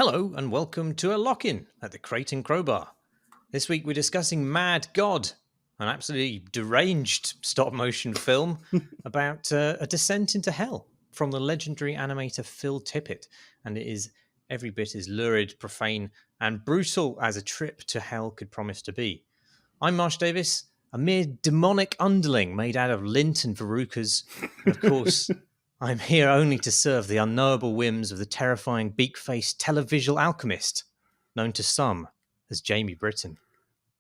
Hello and welcome to a lock-in at the Crate and Crowbar. This week we're discussing Mad God, an absolutely deranged stop-motion film about a descent into hell from the legendary animator Phil Tippett, and it is every bit as lurid, profane and brutal as a trip to hell could promise to be. I'm Marsh Davis, a mere demonic underling made out of lint and verrucas, and of course I'm here only to serve the unknowable whims of the terrifying beak-faced televisual alchemist, known to some as Jamie Britton.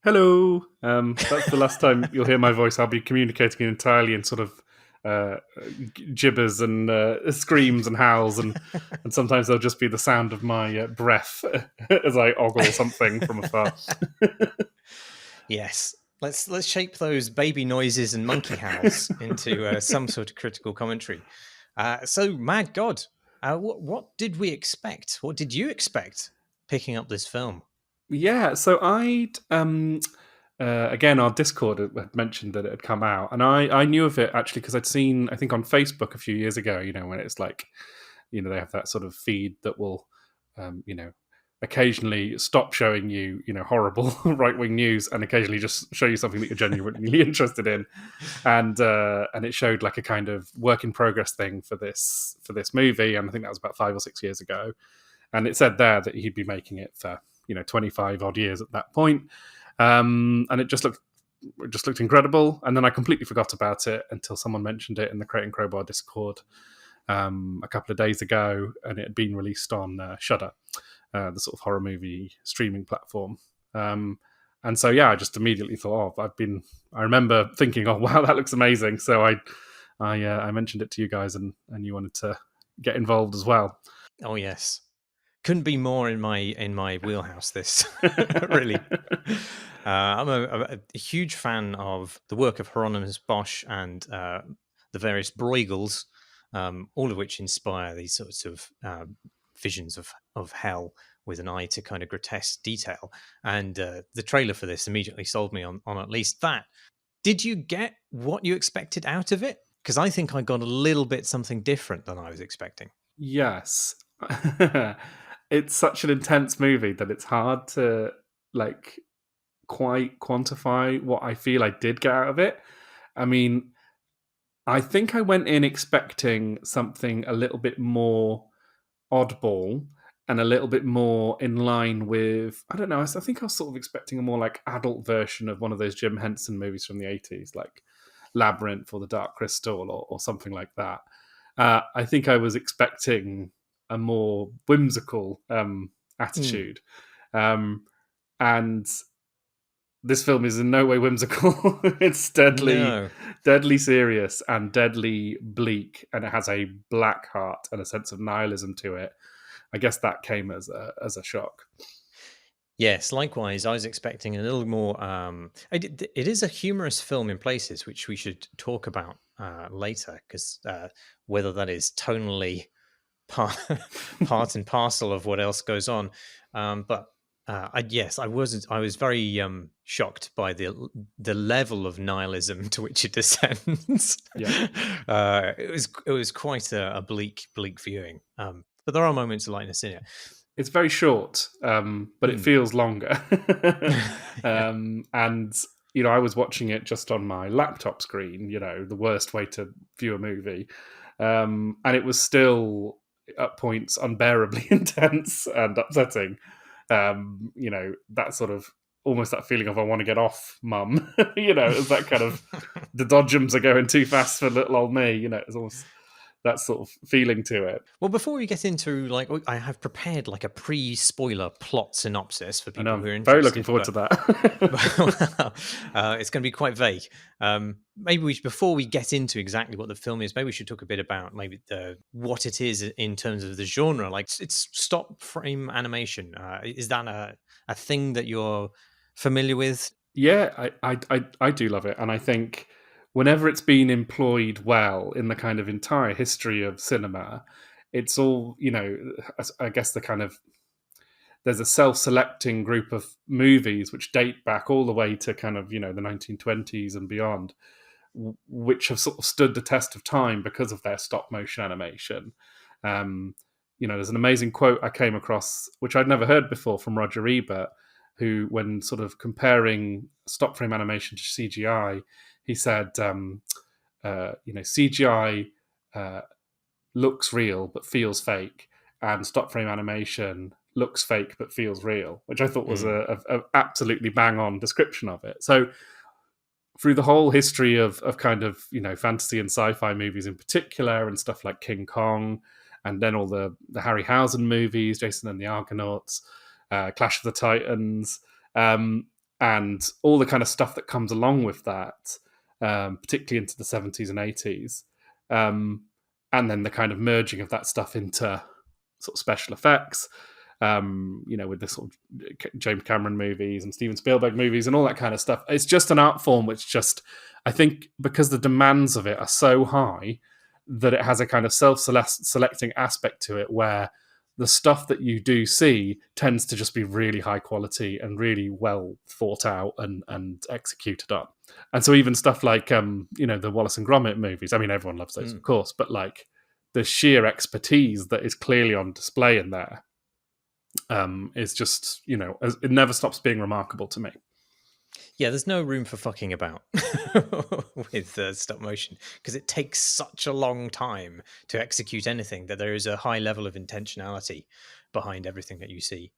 Hello. That's the last time you'll hear my voice. I'll be communicating entirely in sort of gibbers and screams and howls, and sometimes there'll just be the sound of my breath as I ogle something from afar. Yes, let's shape those baby noises and monkey howls into some sort of critical commentary. So, Mad God, what did we expect? What did you expect picking up this film? Yeah, so I'd again, our Discord had mentioned that it had come out, and I knew of it actually because I'd seen, I think, on Facebook a few years ago. You know, when it's like, you know, they have that sort of feed that will, occasionally stop showing you, horrible right wing news, and occasionally just show you something that you're genuinely interested in, and it showed like a kind of work in progress thing for this movie, and I think that was about 5 or 6 years ago, and it said there that he'd be making it for 25 odd years at that point, and it just looked incredible, and then I completely forgot about it until someone mentioned it in the Crate and Crowbar Discord a couple of days ago, and it had been released on Shudder, the sort of horror movie streaming platform. And so, yeah, I just immediately thought, I remember thinking, oh, wow, that looks amazing. So I mentioned it to you guys, and you wanted to get involved as well. Oh, yes. Couldn't be more in my wheelhouse, this, really. I'm a huge fan of the work of Hieronymus Bosch and the various Bruegels, all of which inspire these sorts of visions of hell with an eye to kind of grotesque detail. And the trailer for this immediately sold me on at least that. Did you get what you expected out of it? Because I think I got a little bit something different than I was expecting. Yes. It's such an intense movie that it's hard to quite quantify what I feel I did get out of it. I mean, I think I went in expecting something a little bit more oddball and a little bit more in line with, I don't know, I think I was sort of expecting a more like adult version of one of those Jim Henson movies from the 80s, like Labyrinth or The Dark Crystal or something like that. I think I was expecting a more whimsical attitude. And this film is in no way whimsical. It's deadly serious and deadly bleak, and it has a black heart and a sense of nihilism to it. I guess that came as a shock. Yes, likewise. I was expecting a little more. It is a humorous film in places, which we should talk about later, because whether that is tonally part and parcel of what else goes on, but I was very shocked by the level of nihilism to which it descends. Yeah. It was quite a bleak viewing, but there are moments of lightness in it. It's very short, but it feels longer. And I was watching it just on my laptop screen. The worst way to view a movie, and it was still at points unbearably intense and upsetting. That sort of almost that feeling of I want to get off, mum. It's that kind of the dodgems are going too fast for little old me. It's almost that sort of feeling to it. Well, before we get into I have prepared like a pre-spoiler plot synopsis for people who are interested. Very looking forward to that. It's going to be quite vague. Maybe before we get into exactly what the film is, maybe we should talk a bit about what it is in terms of the genre. Like, it's stop frame animation. Is that a thing that you're familiar with? Yeah, I do love it, and I think whenever it's been employed well in the kind of entire history of cinema, it's all, I guess there's a self-selecting group of movies which date back all the way to kind of, the 1920s and beyond, which have sort of stood the test of time because of their stop motion animation. there's an amazing quote I came across, which I'd never heard before, from Roger Ebert, who, when sort of comparing stop frame animation to CGI, he said, CGI looks real but feels fake, and stop frame animation looks fake but feels real, which I thought was a absolutely bang on description of it. So through the whole history of kind of, fantasy and sci-fi movies in particular, and stuff like King Kong, and then all the Harryhausen movies, Jason and the Argonauts, Clash of the Titans, and all the kind of stuff that comes along with that, particularly into the 70s and 80s. And then the kind of merging of that stuff into sort of special effects, with the sort of James Cameron movies and Steven Spielberg movies and all that kind of stuff. It's just an art form which just, I think, because the demands of it are so high, that it has a kind of self-selecting aspect to it, where the stuff that you do see tends to just be really high quality and really well thought out and executed on. And so even stuff like, the Wallace and Gromit movies, I mean, everyone loves those, of course, but like the sheer expertise that is clearly on display in there is just, it never stops being remarkable to me. Yeah, there's no room for fucking about with stop motion, because it takes such a long time to execute anything that there is a high level of intentionality behind everything that you see.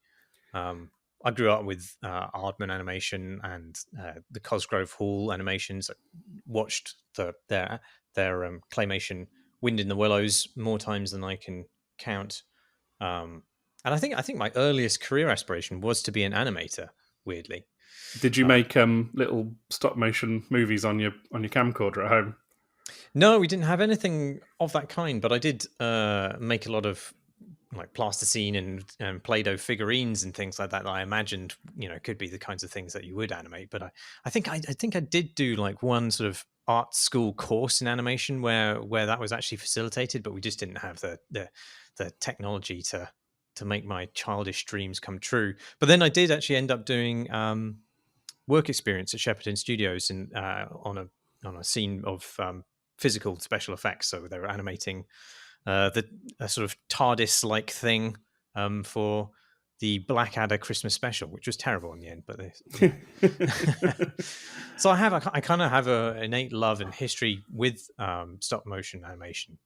I grew up with Aardman animation and the Cosgrove Hall animations. I watched their claymation Wind in the Willows more times than I can count. And I think my earliest career aspiration was to be an animator, weirdly. Did you make little stop motion movies on your camcorder at home? No, we didn't have anything of that kind, but I did make a lot of like plasticine and Play-Doh figurines and things like that I imagined, could be the kinds of things that you would animate. But I think I did do like one sort of art school course in animation where that was actually facilitated, but we just didn't have the technology to make my childish dreams come true. But then I did actually end up doing work experience at Shepperton Studios on a scene of physical special effects. So they were animating a sort of TARDIS-like thing for the Blackadder Christmas special, which was terrible in the end. But so I kind of have an innate love and history with stop motion animation.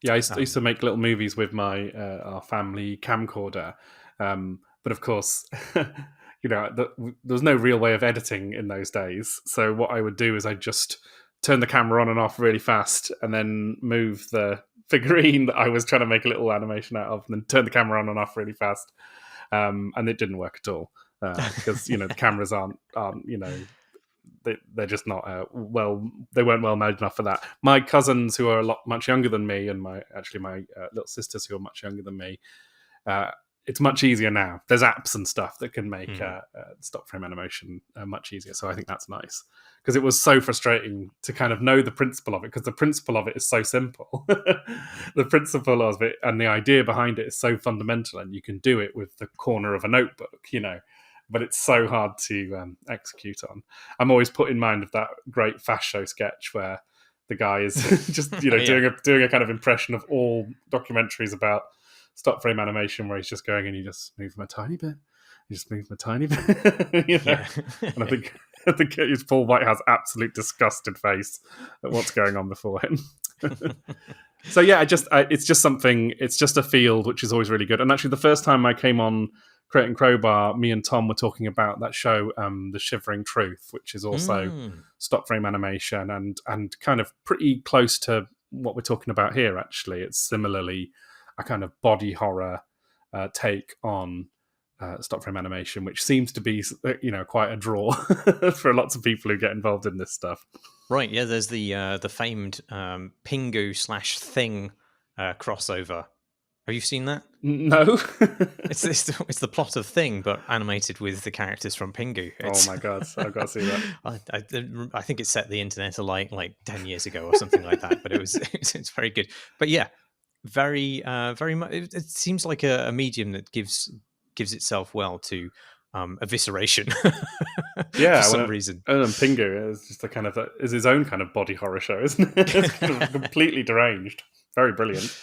Yeah, I used to make little movies with my our family camcorder, but of course, there was no real way of editing in those days. So what I would do is I'd just turn the camera on and off really fast, and then move the figurine that I was trying to make a little animation out of, and then turn the camera on and off really fast, and it didn't work at all because the cameras aren't they're just not they weren't well made enough for that. My cousins, who are much younger than me, and my little sisters who are much younger than me, it's much easier now. There's apps and stuff that can make stop frame animation much easier. So I think that's nice, because it was so frustrating to kind of know the principle of it, because the principle of it is so simple. The principle of it and the idea behind it is so fundamental, and you can do it with the corner of a notebook, but it's so hard to execute on. I'm always put in mind of that great Fast Show sketch where the guy is just doing a kind of impression of all documentaries about stop frame animation, where he's just going and you just move them a tiny bit, And I think Paul White has absolute disgusted face at what's going on before him. So yeah, it's just something. It's just a field which is always really good. And actually, the first time I came on Creating Crowbar, me and Tom were talking about that show, The Shivering Truth, which is also stop frame animation and kind of pretty close to what we're talking about here. Actually, it's similarly a kind of body horror take on stop frame animation, which seems to be quite a draw for lots of people who get involved in this stuff. Right, yeah. There's the famed Pingu / Thing crossover. Have you seen that? No. It's the plot of Thing, but animated with the characters from Pingu. Oh my god, I've got to see that. I think it set the internet alight like 10 years ago or something like that. But it's very good. But yeah, very much. It seems like a medium that gives itself well to evisceration. Yeah, for some reason. And Pingu is just is his own kind of body horror show, isn't it? It's kind of completely deranged. Very brilliant.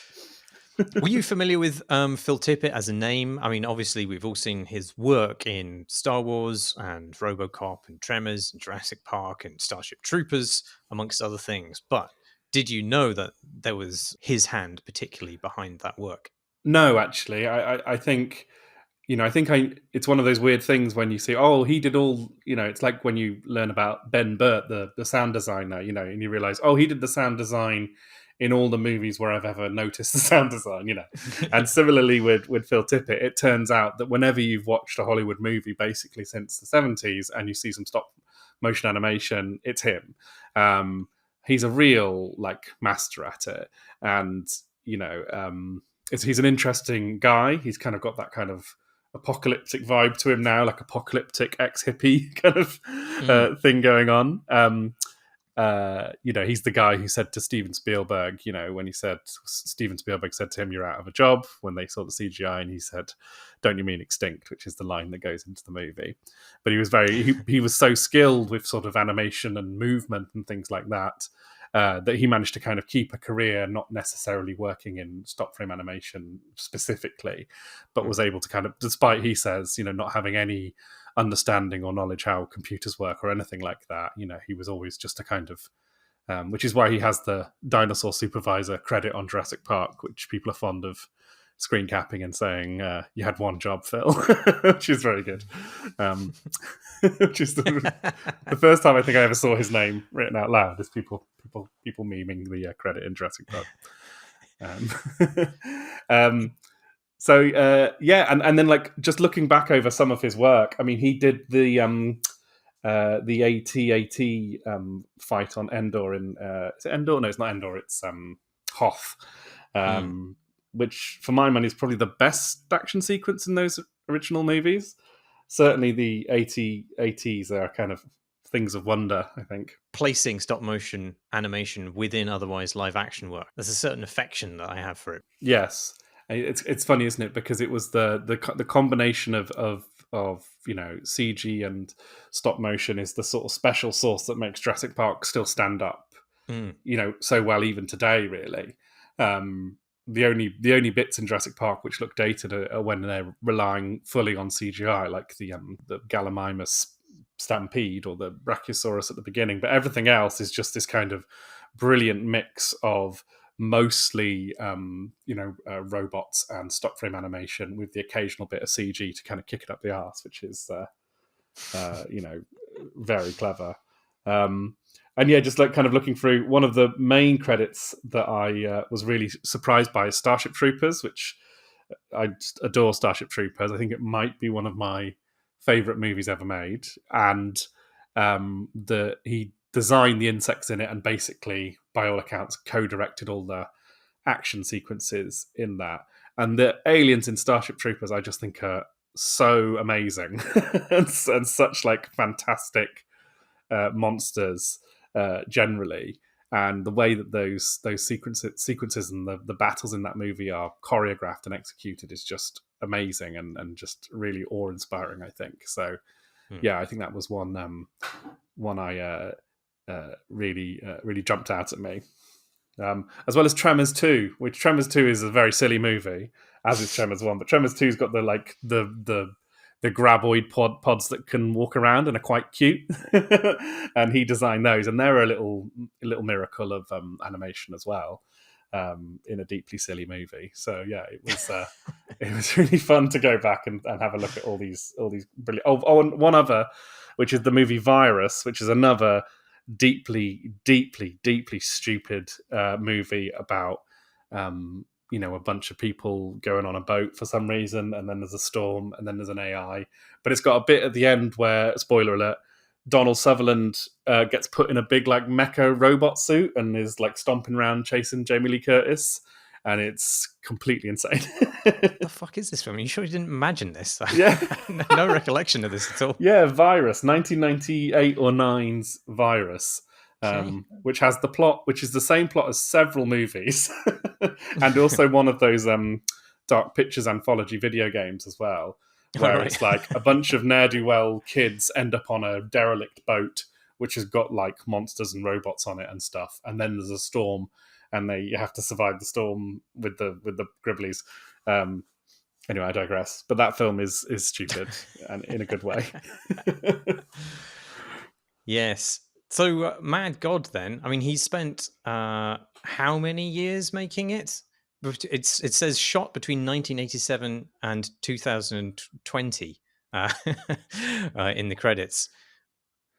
Were you familiar with Phil Tippett as a name? I mean, obviously, we've all seen his work in Star Wars and RoboCop and Tremors and Jurassic Park and Starship Troopers, amongst other things. But did you know that there was his hand particularly behind that work? No, actually, I think it's one of those weird things when you see, oh, he did all, it's like when you learn about Ben Burt, the sound designer, and you realize, oh, he did the sound design in all the movies where I've ever noticed the sound design, And similarly with Phil Tippett, it turns out that whenever you've watched a Hollywood movie basically since the 70s and you see some stop motion animation, it's him. He's a real master at it. And, he's an interesting guy. He's kind of got that kind of apocalyptic vibe to him now, like apocalyptic ex-hippie kind of thing going on. He's the guy who said to Steven Spielberg, when Steven Spielberg said to him, "You're out of a job," when they saw the CGI, and he said, "Don't you mean extinct?" which is the line that goes into the movie. But he was he was so skilled with sort of animation and movement and things like that, that he managed to kind of keep a career, not necessarily working in stop frame animation specifically, but was able to kind of, despite, he says, not having any understanding or knowledge how computers work or anything like that, he was always just a kind of, which is why he has the dinosaur supervisor credit on Jurassic Park, which people are fond of screen capping and saying, "You had one job, Phil," which is very good. Which is the first time I think I ever saw his name written out loud. Is people memeing the credit in Jurassic Park. And then just looking back over some of his work, I mean, he did the AT-AT fight on Endor in is it Endor? No, it's not Endor. It's Hoth. Which, for my money, is probably the best action sequence in those original movies. Certainly, the AT-ATs are kind of things of wonder, I think. Placing stop motion animation within otherwise live action work. There's a certain affection that I have for it. Yes, it's funny, isn't it? Because it was the combination of CG and stop motion is the sort of special sauce that makes Jurassic Park still stand up, so well even today, really. The only bits in Jurassic Park which look dated are when they're relying fully on CGI, like the Gallimimus stampede or the Brachiosaurus at the beginning. But everything else is just this kind of brilliant mix of mostly robots and stop frame animation with the occasional bit of CG to kind of kick it up the arse, which is very clever. And yeah, just kind of looking through, one of the main credits that I was really surprised by is Starship Troopers, which I just adore. Starship Troopers. I think it might be one of my favorite movies ever made. And he designed the insects in it and basically, by all accounts, co-directed all the action sequences in that. And the aliens in Starship Troopers, I just think, are so amazing and such fantastic monsters. Generally, and the way that those sequences and the battles in that movie are choreographed and executed is just amazing and just really awe-inspiring, I think. So yeah, I think that was one I really jumped out at me, as well as Tremors 2, which Tremors 2 is a very silly movie, as is Tremors 1, but Tremors 2's got the graboid pods that can walk around and are quite cute. And he designed those, and they're a little miracle of animation as well, in a deeply silly movie. So yeah, it was really fun to go back and have a look at all these brilliant. And one other, which is the movie Virus, which is another deeply stupid movie about a bunch of people going on a boat for some reason, and then there's a storm, and then there's an AI. But it's got a bit at the end where, spoiler alert, Donald Sutherland gets put in a big mecha robot suit and is stomping around chasing Jamie Lee Curtis, and it's completely insane. What the fuck is this film? Are you sure you didn't imagine this? Yeah. No recollection of this at all. Yeah, Virus, 1998 or 9's Virus. Which has the plot, which is the same plot as several movies, and also one of those Dark Pictures anthology video games as well, where it's a bunch of ne'er-do-well kids end up on a derelict boat, which has got monsters and robots on it and stuff, and then there's a storm, and they have to survive the storm with the Gribblies. Anyway, I digress. But that film is stupid and in a good way. Yes. So, Mad God, then, I mean, he spent how many years making it? It says shot between 1987 and 2020 in the credits,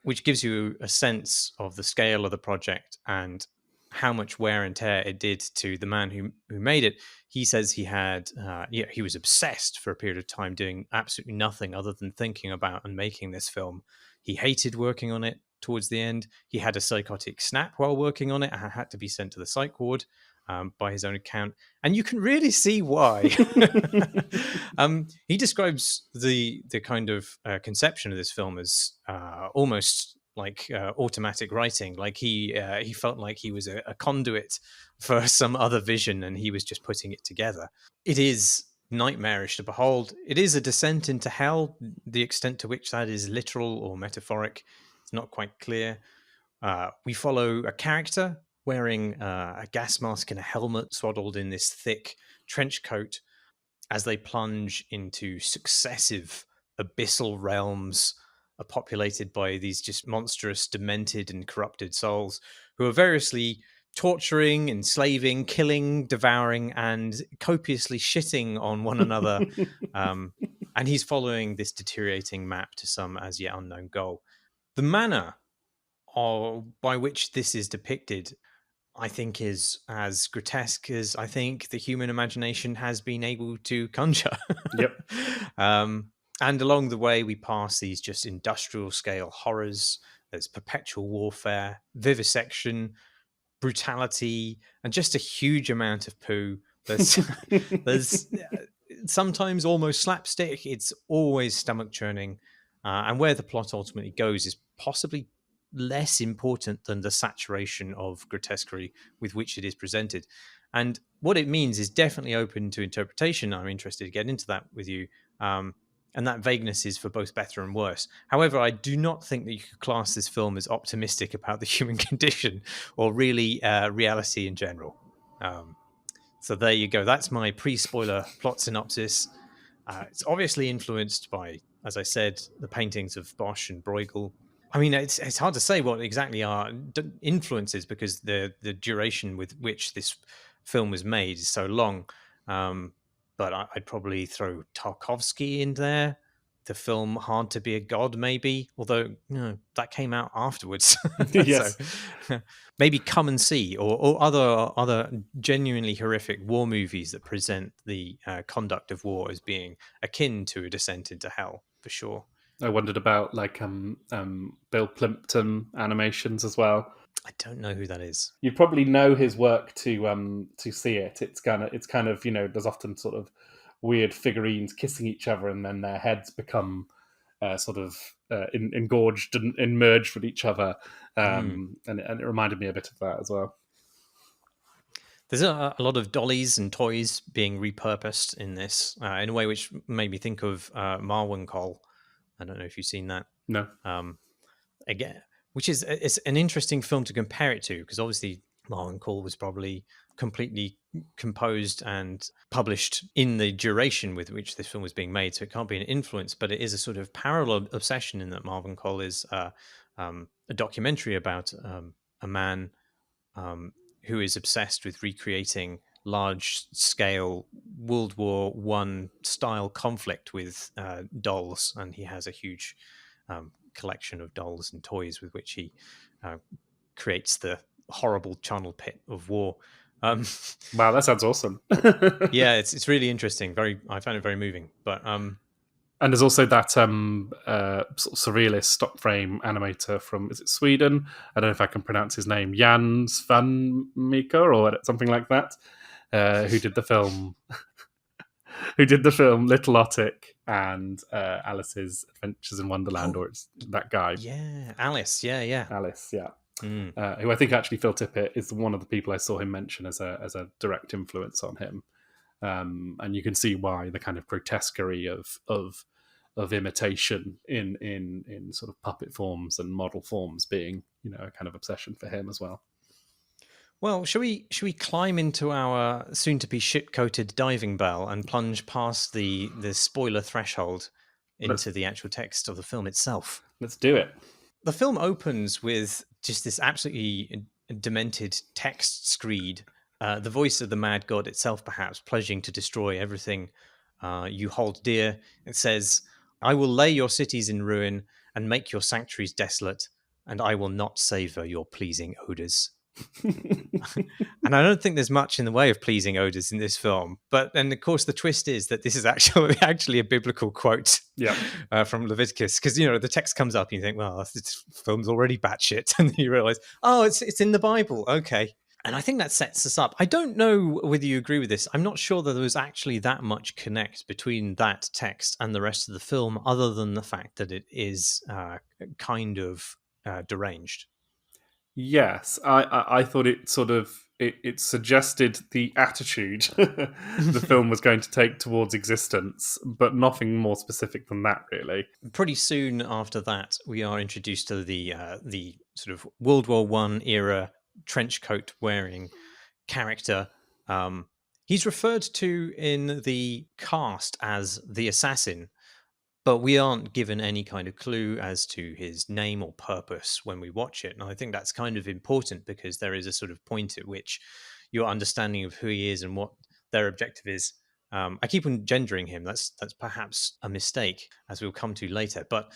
which gives you a sense of the scale of the project and how much wear and tear it did to the man who made it. He says he had, he was obsessed for a period of time doing absolutely nothing other than thinking about and making this film. He hated working on it towards the end. He had a psychotic snap while working on it and had to be sent to the psych ward by his own account. And you can really see why. He describes the kind of conception of this film as almost like automatic writing. Like he felt like he was a conduit for some other vision, and he was just putting it together. It is nightmarish to behold. It is a descent into hell. The extent to which that is literal or metaphoric, it's not quite clear. We follow a character wearing a gas mask and a helmet, swaddled in this thick trench coat, as they plunge into successive abyssal realms populated by these just monstrous, demented, and corrupted souls who are variously torturing, enslaving, killing, devouring, and copiously shitting on one another. And he's following this deteriorating map to some as yet unknown goal. The manner by which this is depicted, I think, is as grotesque as I think the human imagination has been able to conjure. Yep. And along the way, we pass these just industrial scale horrors. There's perpetual warfare, vivisection, brutality, and just a huge amount of poo. There's sometimes almost slapstick. It's always stomach churning. And where the plot ultimately goes is possibly less important than the saturation of grotesquerie with which it is presented. And what it means is definitely open to interpretation. I'm interested to get into that with you. And that vagueness is for both better and worse. However, I do not think that you could class this film as optimistic about the human condition or really reality in general. So there you go. That's my pre-spoiler plot synopsis. It's obviously influenced by, as I said, the paintings of Bosch and Bruegel. I mean, it's hard to say what exactly are influences because the duration with which this film was made is so long. But I'd probably throw Tarkovsky in there. The film Hard to Be a God, maybe, although that came out afterwards. Yes. So maybe Come and See, or other genuinely horrific war movies that present the conduct of war as being akin to a descent into hell, for sure. I wondered about like Bill Plimpton animations as well. I don't know who that is. You probably know his work to see it. It's kind of there's often sort of weird figurines kissing each other, and then their heads become sort of engorged and merged with each other, and it reminded me a bit of that as well. There's a lot of dollies and toys being repurposed in this in a way which made me think of Marwincol. I don't know if you've seen that. No. Again, which is it's an interesting film to compare it to, because obviously Marwincol was probably completely composed and published in the duration with which this film was being made, so it can't be an influence, but it is a sort of parallel obsession in that Marwincol is a documentary about a man who is obsessed with recreating large-scale World War I style conflict with dolls, and he has a huge collection of dolls and toys with which he creates the horrible charnel pit of war. Wow, that sounds awesome. Yeah, it's really interesting. I found it very moving. But and there's also that sort of surrealist stop frame animator from, is it Sweden? I don't know if I can pronounce his name, Jan Svanmika or something like that, who did the film Little Otic and Alice's Adventures in Wonderland, or it's that guy. Yeah, Alice. Yeah. Alice, yeah. Who I think actually Phil Tippett is one of the people I saw him mention as a direct influence on him. And you can see why the kind of grotesquerie of imitation in sort of puppet forms and model forms being, a kind of obsession for him as well. Well, should we climb into our soon-to-be shit-coated diving bell and plunge past the spoiler threshold Let's into the actual text of the film itself? let's do it. The film opens with just this absolutely demented text screed, the voice of the mad god itself, perhaps pledging to destroy everything you hold dear. It says, "I will lay your cities in ruin and make your sanctuaries desolate, and I will not savor your pleasing odors." And I don't think there's much in the way of pleasing odors in this film. But and of course, the twist is that this is actually a biblical quote Yeah. from Leviticus, because the text comes up and you think, well, this film's already batshit, and then you realize, oh, it's in the Bible, okay. And I think that sets us up. I don't know whether you agree with this. I'm not sure that there was actually that much connect between that text and the rest of the film, other than the fact that it is kind of deranged. Yes, I thought it sort of it suggested the attitude the film was going to take towards existence, but nothing more specific than that, really. Pretty soon after that, we are introduced to the sort of World War One era trench coat wearing character. He's referred to in the cast as the assassin, but we aren't given any kind of clue as to his name or purpose when we watch it. And I think that's kind of important, because there is a sort of point at which your understanding of who he is and what their objective is. I keep on gendering him. That's perhaps a mistake, as we'll come to later. But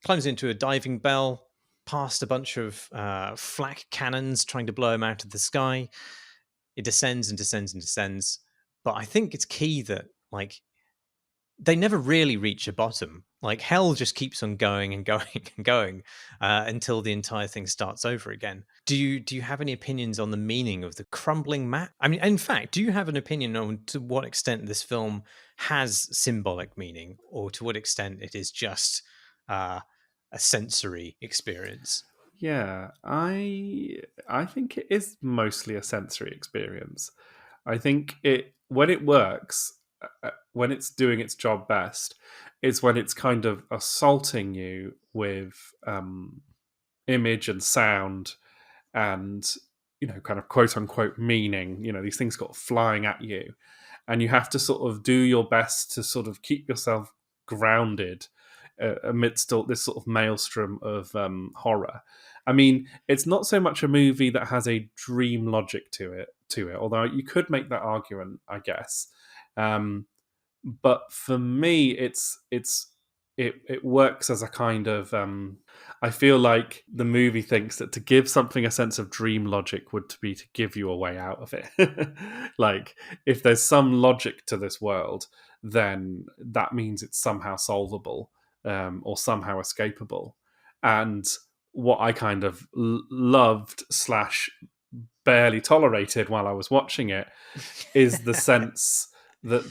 climbs into a diving bell, past a bunch of flak cannons trying to blow him out of the sky. It descends and descends and descends. But I think it's key that, like, they never really reach a bottom. Like, hell just keeps on going and going and going until the entire thing starts over again. Do you have any opinions on the meaning of the crumbling map? I mean, in fact, do you have an opinion on to what extent this film has symbolic meaning, or to what extent it is just a sensory experience? Yeah, I think it is mostly a sensory experience. I think it when it works, when it's doing its job best, is when it's kind of assaulting you with image and sound and kind of quote unquote meaning. These things got flying at you, and you have to sort of do your best to sort of keep yourself grounded amidst all this sort of maelstrom of horror. I mean, it's not so much a movie that has a dream logic to it. Although you could make that argument, I guess. But for me, it works as a kind of. I feel like the movie thinks that to give something a sense of dream logic would be to give you a way out of it. Like, if there's some logic to this world, then that means it's somehow solvable, or somehow escapable. And what I kind of loved / barely tolerated while I was watching it is the sense that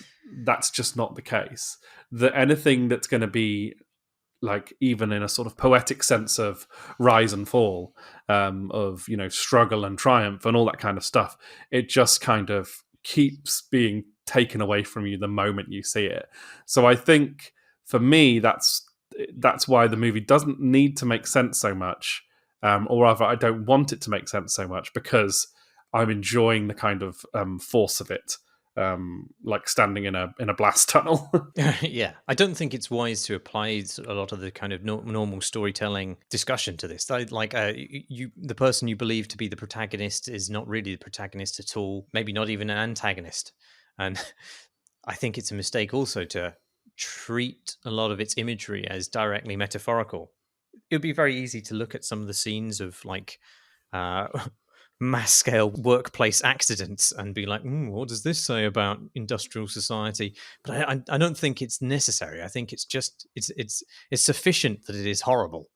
that's just not the case. That anything that's going to be, like, even in a sort of poetic sense of rise and fall, of struggle and triumph and all that kind of stuff, it just kind of keeps being taken away from you the moment you see it. So I think for me, that's why the movie doesn't need to make sense so much, or rather, I don't want it to make sense so much, because I'm enjoying the kind of force of it, like standing in a blast tunnel. Yeah, I don't think it's wise to apply a lot of the kind of normal storytelling discussion to this. The person you believe to be the protagonist is not really the protagonist at all. Maybe not even an antagonist. And I think it's a mistake also to treat a lot of its imagery as directly metaphorical. It would be very easy to look at some of the scenes of, like, mass scale workplace accidents and be like, what does this say about industrial society? But I don't think it's necessary. I think it's just it's sufficient that it is horrible.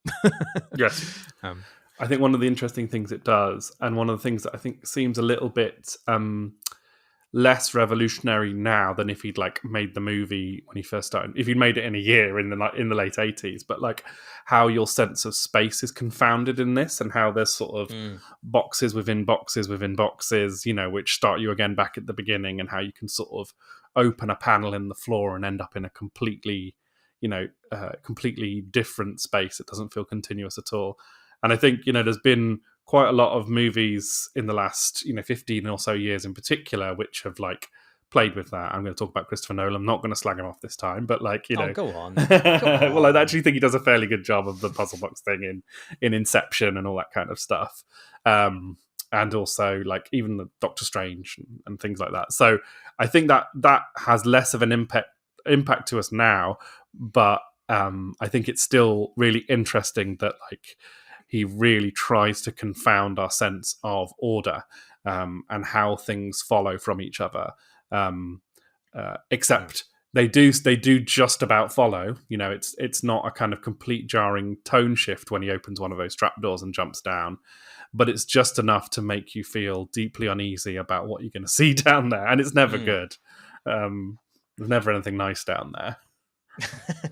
Yes. I think one of the interesting things it does, and one of the things that I think seems a little bit less revolutionary now than if he'd like made the movie when he first started, if he'd made it in a year in the late 80s, but like how your sense of space is confounded in this, and how there's sort of boxes within boxes within boxes, which start you again back at the beginning, and how you can sort of open a panel in the floor and end up in a completely completely different space. It doesn't feel continuous at all. And I think there's been quite a lot of movies in the last 15 or so years in particular, which have like played with that. I'm going to talk about Christopher Nolan. I'm not going to slag him off this time, but like Oh, go on. Go well, I on. actually think he does a fairly good job of the puzzle box thing in Inception and all that kind of stuff. And also like even the Doctor Strange and things like that. So I think that has less of an impact to us now, but I think it's still really interesting that like he really tries to confound our sense of order and how things follow from each other. Except they do just about follow. It's not a kind of complete jarring tone shift when he opens one of those trapdoors and jumps down, but it's just enough to make you feel deeply uneasy about what you're going to see down there, and it's never good. There's never anything nice down there.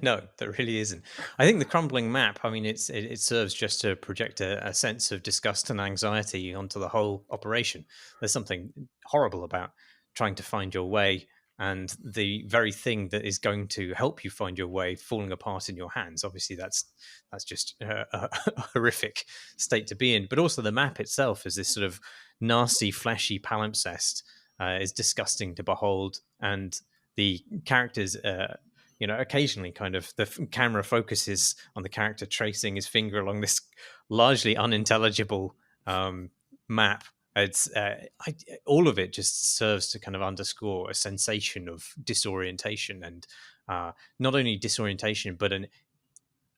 No, there really isn't. I think the crumbling map, I mean, it serves just to project a sense of disgust and anxiety onto the whole operation. There's something horrible about trying to find your way, and the very thing that is going to help you find your way falling apart in your hands. Obviously, that's just a horrific state to be in. But also the map itself is this sort of nasty, fleshy palimpsest, is disgusting to behold, and the characters. Occasionally kind of the camera focuses on the character tracing his finger along this largely unintelligible map. It's all of it just serves to kind of underscore a sensation of disorientation, and not only disorientation, but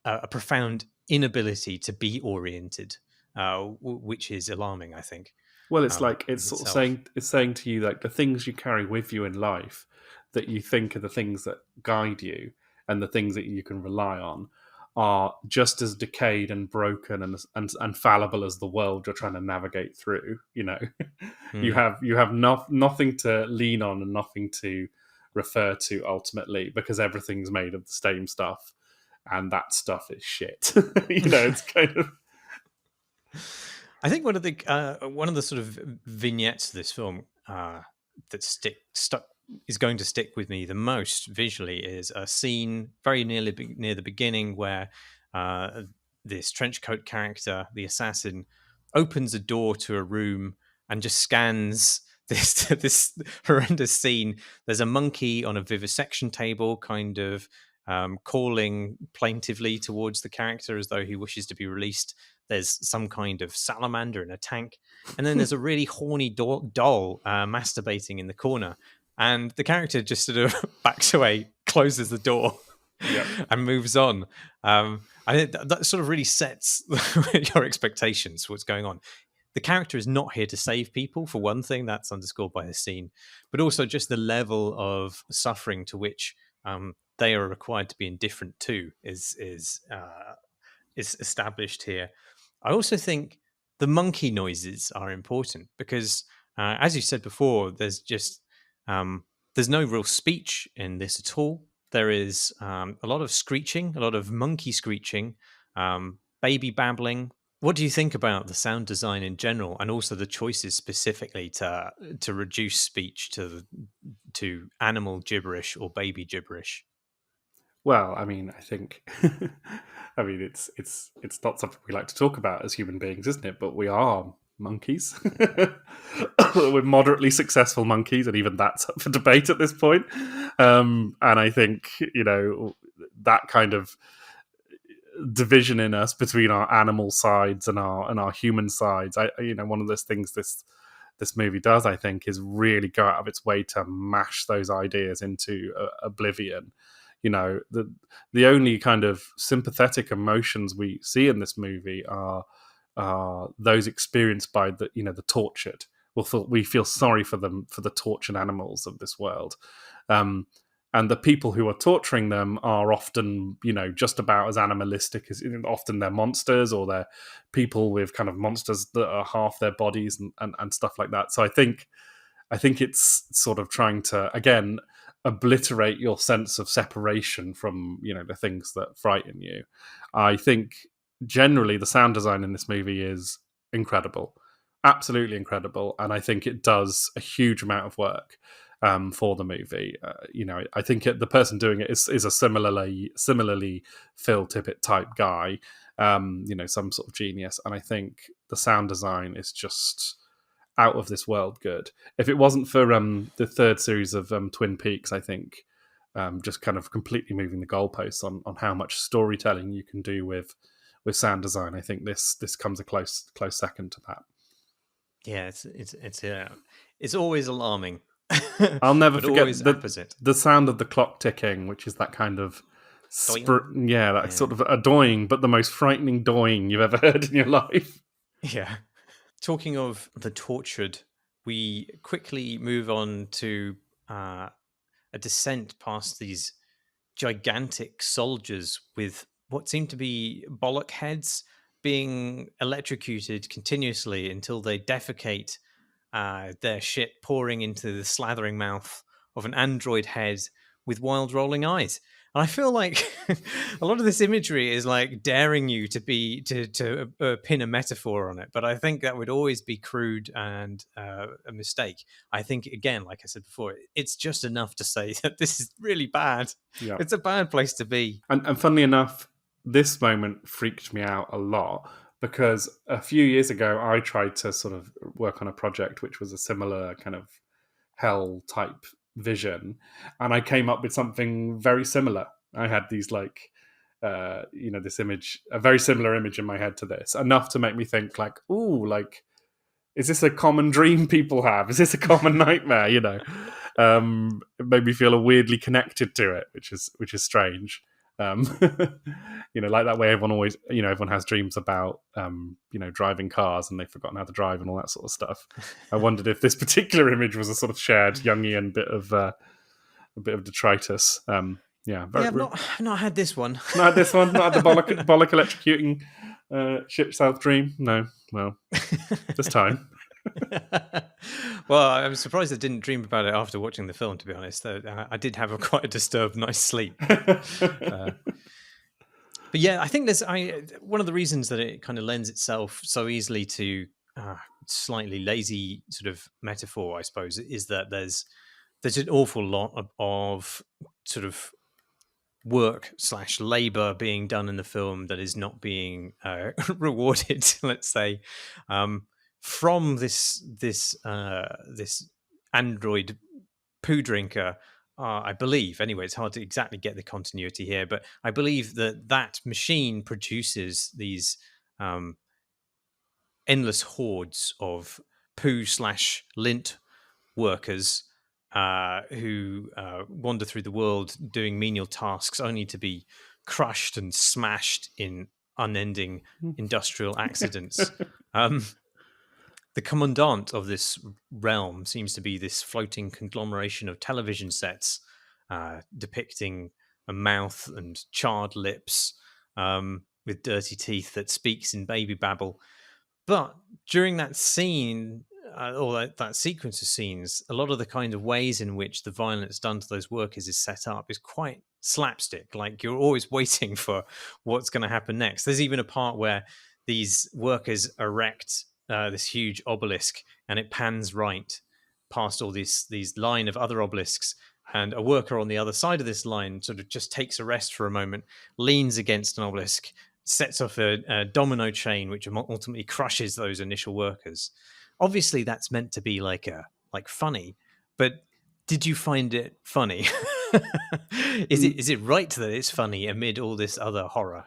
a profound inability to be oriented, which is alarming, I think. Well, it's like it's sort of saying to you like the things you carry with you in life that you think are the things that guide you and the things that you can rely on are just as decayed and broken and fallible as the world you're trying to navigate through. You have nothing to lean on and nothing to refer to ultimately, because everything's made of the same stuff, and that stuff is shit. It's kind of. I think one of the sort of vignettes of this film that is going to stick with me the most visually is a scene very near the beginning where this trenchcoat character, the assassin, opens a door to a room and just scans this horrendous scene. There's a monkey on a vivisection table, kind of calling plaintively towards the character as though he wishes to be released. There's some kind of salamander in a tank, and then there's a really horny doll masturbating in the corner. And the character just sort of backs away, closes the door, and moves on. I think that sort of really sets your expectations for what's going on. The character is not here to save people, for one thing. That's underscored by the scene. But also just the level of suffering to which they are required to be indifferent to is established here. I also think the monkey noises are important because, as you said before, there's no real speech in this at all. There is a lot of screeching, a lot of monkey screeching, baby babbling. What do you think about the sound design in general, and also the choices specifically to reduce speech to animal gibberish or baby gibberish? Well, I mean, I think, it's not something we like to talk about as human beings, isn't it? But we are monkeys. We're moderately successful monkeys, and even that's up for debate at this point. And I think that kind of division in us between our animal sides and our human sides. One of those things this movie does, I think, is really go out of its way to mash those ideas into oblivion. The only kind of sympathetic emotions we see in this movie are those experienced by the tortured. We feel sorry for them, for the tortured animals of this world, and the people who are torturing them are often just about as animalistic as often they're monsters, or they're people with kind of monsters that are half their bodies and stuff like that. So I think it's sort of trying to again obliterate your sense of separation from the things that frighten you. I think generally the sound design in this movie is incredible, absolutely incredible, and I think it does a huge amount of work. for the movie. I think the person doing it is a similarly Phil Tippett type guy, some sort of genius. And I think the sound design is just out of this world good. If it wasn't for the third series of Twin Peaks, I think just kind of completely moving the goalposts on how much storytelling you can do with sound design, I think this comes a close second to that. Yeah, it's always alarming. I'll never but forget always opposite. the sound of the clock ticking, which is that kind of sort of a doing, but the most frightening doing you've ever heard in your life. Yeah. Talking of the tortured, we quickly move on to a descent past these gigantic soldiers with what seem to be bollock heads being electrocuted continuously until they defecate, their shit pouring into the slathering mouth of an android head with wild rolling eyes. And I feel like a lot of this imagery is like daring you to pin a metaphor on it, but I think that would always be crude and a mistake. I think, again, like I said before, it's just enough to say that this is really bad. Yeah. It's a bad place to be. And funnily enough, this moment freaked me out a lot because a few years ago I tried to sort of work on a project which was a similar kind of hell type vision, and I came up with something very similar. I had these this image, a very similar image in my head to this, enough to make me think like, ooh, like, is this a common dream people have? Is this a common nightmare? It made me feel weirdly connected to it, which is strange. Like that way everyone has dreams about driving cars and they've forgotten how to drive and all that sort of stuff. I wondered if this particular image was a sort of shared Jungian bit of detritus. I've not had this one. Not had this one. Not had the bollock electrocuting ship self dream. No, well, this time. Well, I'm surprised I didn't dream about it after watching the film, to be honest. I did have quite a disturbed night's sleep. But yeah, I think one of the reasons that it kind of lends itself so easily to slightly lazy sort of metaphor, I suppose, is that there's an awful lot of sort of work / labor being done in the film that is not being rewarded, let's say, from this android poo drinker. I believe, anyway, it's hard to exactly get the continuity here, but I believe that machine produces these endless hordes of poo / lint workers who wander through the world doing menial tasks only to be crushed and smashed in unending industrial accidents. The commandant of this realm seems to be this floating conglomeration of television sets depicting a mouth and charred lips with dirty teeth that speaks in baby babble. But during that scene, or that sequence of scenes, a lot of the kind of ways in which the violence done to those workers is set up is quite slapstick. Like, you're always waiting for what's going to happen next. There's even a part where these workers erect this huge obelisk, and it pans right past all these line of other obelisks, and a worker on the other side of this line sort of just takes a rest for a moment, leans against an obelisk, sets off a domino chain, which ultimately crushes those initial workers. Obviously, that's meant to be like funny, but did you find it funny? Is it right that it's funny amid all this other horror?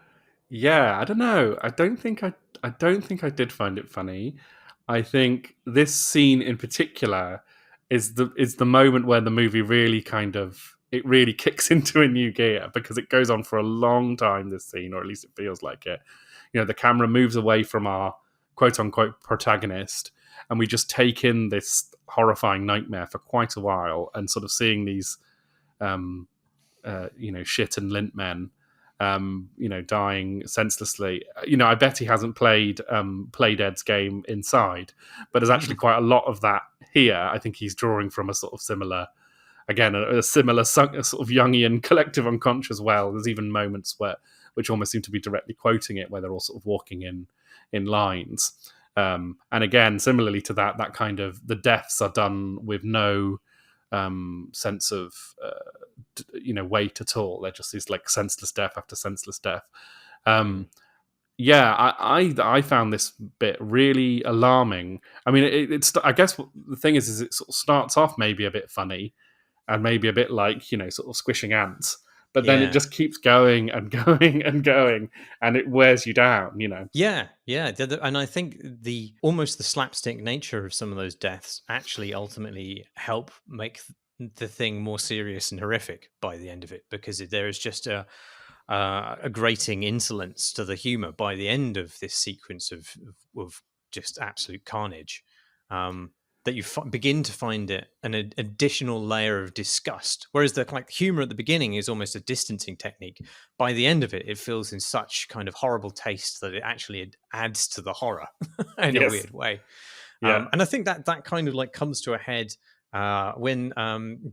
Yeah, I don't know. I don't think I did find it funny. I think this scene in particular is the moment where the movie really really kicks into a new gear, because it goes on for a long time, this scene, or at least it feels like it. The camera moves away from our quote unquote protagonist, and we just take in this horrifying nightmare for quite a while, and sort of seeing these shit and lint men dying senselessly. I bet he hasn't played Ed's game Inside, but there's actually quite a lot of that here. I think he's drawing from a sort of similar, again, a similar sort of Jungian collective unconscious well. There's even moments which almost seem to be directly quoting it, where they're all sort of walking in lines. And again, similarly to that kind of, the deaths are done with no sense of weight at all. They're just these like senseless death after senseless death. Yeah, I found this bit really alarming. I mean, it's I guess the thing is it sort of starts off maybe a bit funny and maybe a bit like sort of squishing ants, but then it Yeah. just keeps going and going and going, and it wears you down. Yeah, yeah, and I think almost the slapstick nature of some of those deaths actually ultimately help make the thing more serious and horrific by the end of it, because there is just a grating insolence to the humor by the end of this sequence of just absolute carnage. That you begin to find it an additional layer of disgust, whereas the humor at the beginning is almost a distancing technique. By the end of it, it feels in such kind of horrible taste that it actually adds to the horror in a Yes. weird way. Yeah. And I think that kind of comes to a head when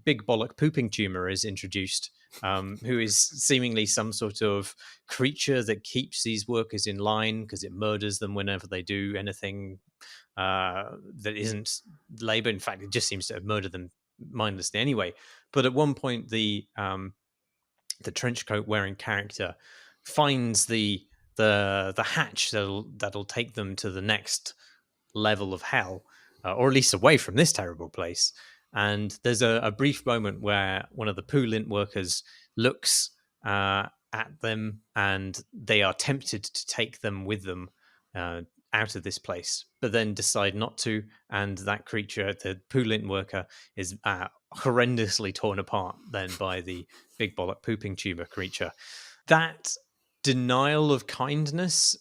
Big Bollock Pooping Tumor is introduced, who is seemingly some sort of creature that keeps these workers in line because it murders them whenever they do anything that isn't labor. In fact, it just seems to have murdered them mindlessly anyway. But at one point, the trench coat wearing character finds the hatch that'll take them to the next level of hell, or at least away from this terrible place. And there's a brief moment where one of the Poolint workers looks at them, and they are tempted to take them with them out of this place, but then decide not to. And that creature, the Poolint worker, is horrendously torn apart then by the Big Bollock Pooping Tumor creature. That denial of kindness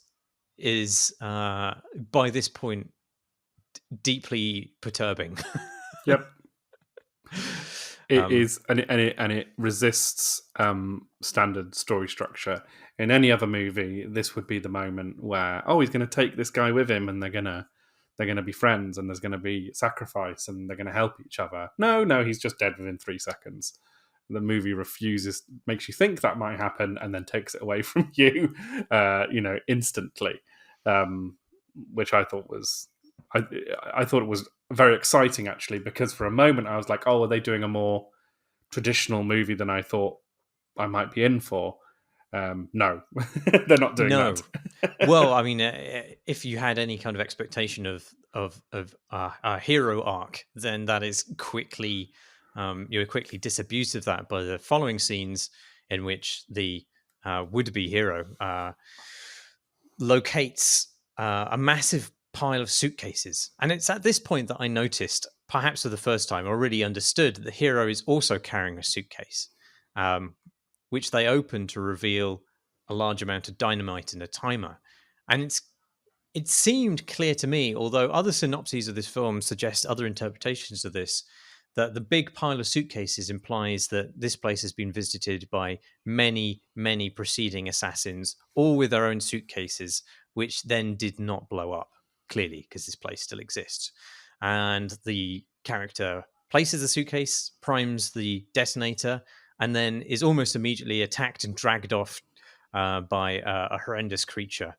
is, by this point, deeply perturbing. Yep. It is, and it resists standard story structure. In any other movie, this would be the moment where he's going to take this guy with him, and they're gonna be friends, and there's going to be sacrifice, and they're going to help each other. No, he's just dead within 3 seconds. The movie refuses, makes you think that might happen, and then takes it away from you, instantly, which I thought was. I thought it was very exciting, actually, because for a moment I was like, are they doing a more traditional movie than I thought I might be in for? No, they're not doing that. Well, I mean, if you had any kind of expectation of a hero arc, then that is quickly you're quickly disabused of that by the following scenes, in which the would-be hero locates a massive pile of suitcases. And it's at this point that I noticed, perhaps for the first time, or really understood, that the hero is also carrying a suitcase, which they open to reveal a large amount of dynamite and a timer. And it seemed clear to me, although other synopses of this film suggest other interpretations of this, that the big pile of suitcases implies that this place has been visited by many, many preceding assassins, all with their own suitcases, which then did not blow up, clearly, because this place still exists. And the character places the suitcase, primes the detonator, and then is almost immediately attacked and dragged off by a horrendous creature,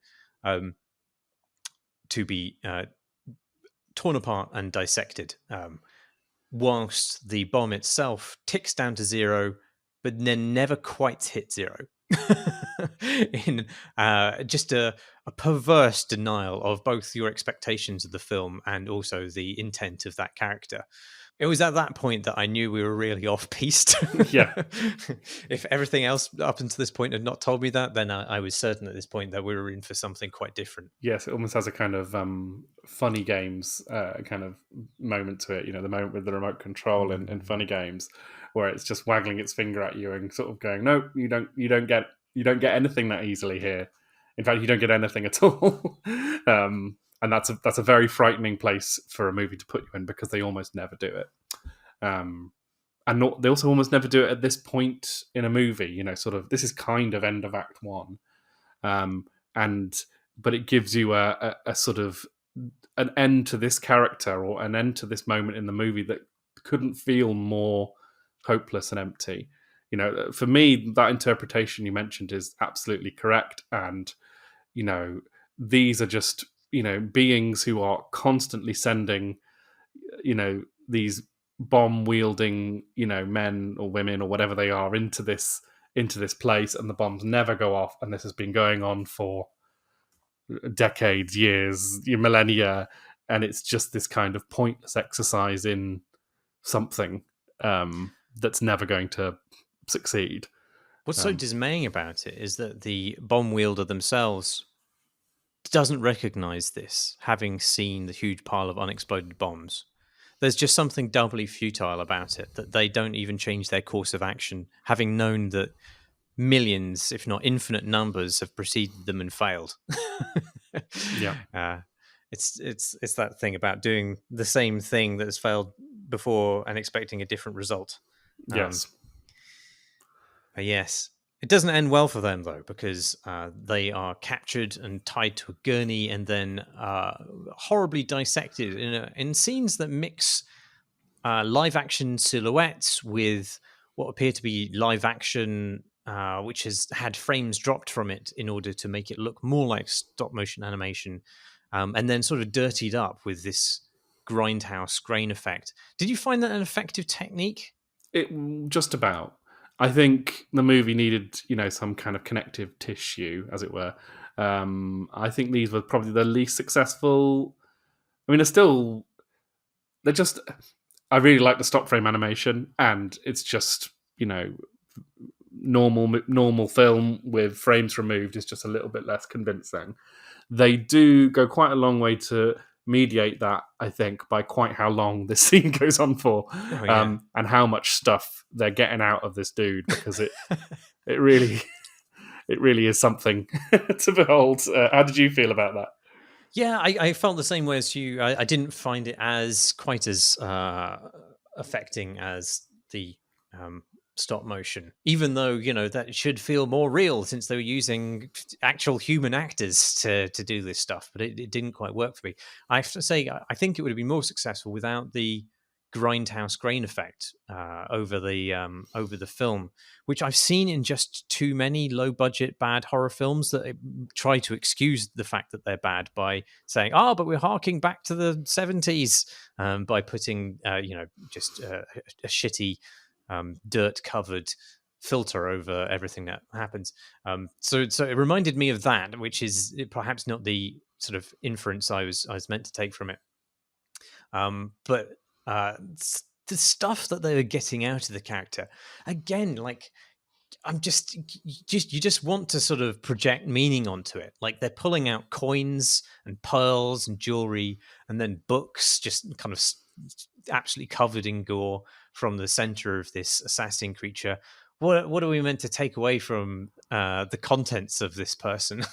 to be torn apart and dissected, whilst the bomb itself ticks down to 0, but then never quite hit 0. In just a perverse denial of both your expectations of the film and also the intent of that character. It was at that point that I knew we were really off piste. Yeah. If everything else up until this point had not told me that, then I was certain at this point that we were in for something quite different. Yes, it almost has a kind of funny games kind of moment to it. The moment with the remote control in funny games, where it's just waggling its finger at you and sort of going, "No, you don't get anything that easily here. In fact, you don't get anything at all." And that's a very frightening place for a movie to put you in, because they almost never do it. And they also almost never do it at this point in a movie. Sort of, this is kind of end of Act 1, but it gives you a sort of an end to this character, or an end to this moment in the movie, that couldn't feel more hopeless and empty. For me, that interpretation you mentioned is absolutely correct. And these are just beings who are constantly sending these bomb wielding, men or women or whatever they are into this place, and the bombs never go off, and this has been going on for decades, years, millennia, and it's just this kind of pointless exercise in something that's never going to succeed. What's so dismaying about it is that the bomb wielder themselves doesn't recognize this, having seen the huge pile of unexploded bombs. There's just something doubly futile about it, that they don't even change their course of action, having known that millions, if not infinite numbers, have preceded them and failed. Yeah. It's that thing about doing the same thing that has failed before and expecting a different result. Yes. Yes. It doesn't end well for them, though, because they are captured and tied to a gurney and then horribly dissected in scenes that mix live-action silhouettes with what appear to be live-action, which has had frames dropped from it in order to make it look more like stop-motion animation, and then sort of dirtied up with this Grindhouse Grain effect. Did you find that an effective technique? It just about. I think the movie needed, some kind of connective tissue, as it were. I think these were probably the least successful. I mean, they're just. I really like the stop frame animation, and it's just, normal film with frames removed is just a little bit less convincing. They do go quite a long way to mediate that, I think, by quite how long this scene goes on for, and how much stuff they're getting out of this dude, because it really is something to behold. How did you feel about that? Yeah, I felt the same way as you. I didn't find it quite as affecting as the stop motion, even though that should feel more real since they were using actual human actors to do this stuff. But it didn't quite work for me. I have to say, I think it would have been more successful without the Grindhouse Grain effect over the film, which I've seen in just too many low budget bad horror films that try to excuse the fact that they're bad by saying, but we're harking back to the 70s, by putting just a shitty dirt covered filter over everything that happens. So it reminded me of that, which is perhaps not the sort of inference I was meant to take from it. But the stuff that they were getting out of the character, again, like, you just want to sort of project meaning onto it. Like, they're pulling out coins and pearls and jewelry, and then books just kind of absolutely covered in gore from the center of this assassin creature. What are we meant to take away from the contents of this person?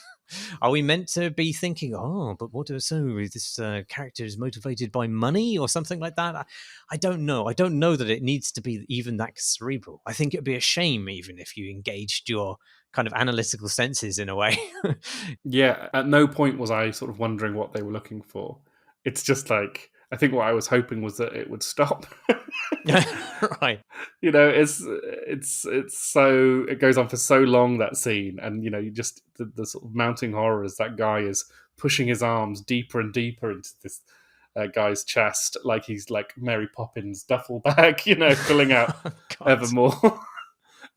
Are we meant to be thinking, but what is this character is motivated by money or something like that? I don't know. I don't know that it needs to be even that cerebral. I think it'd be a shame even if you engaged your kind of analytical senses in a way. Yeah, at no point was I sort of wondering what they were looking for. It's just like, I think what I was hoping was that it would stop. Right. It's so, it goes on for so long, that scene, and you just the sort of mounting horror as that guy is pushing his arms deeper and deeper into this guy's chest, like he's like Mary Poppins duffel bag, pulling out ever more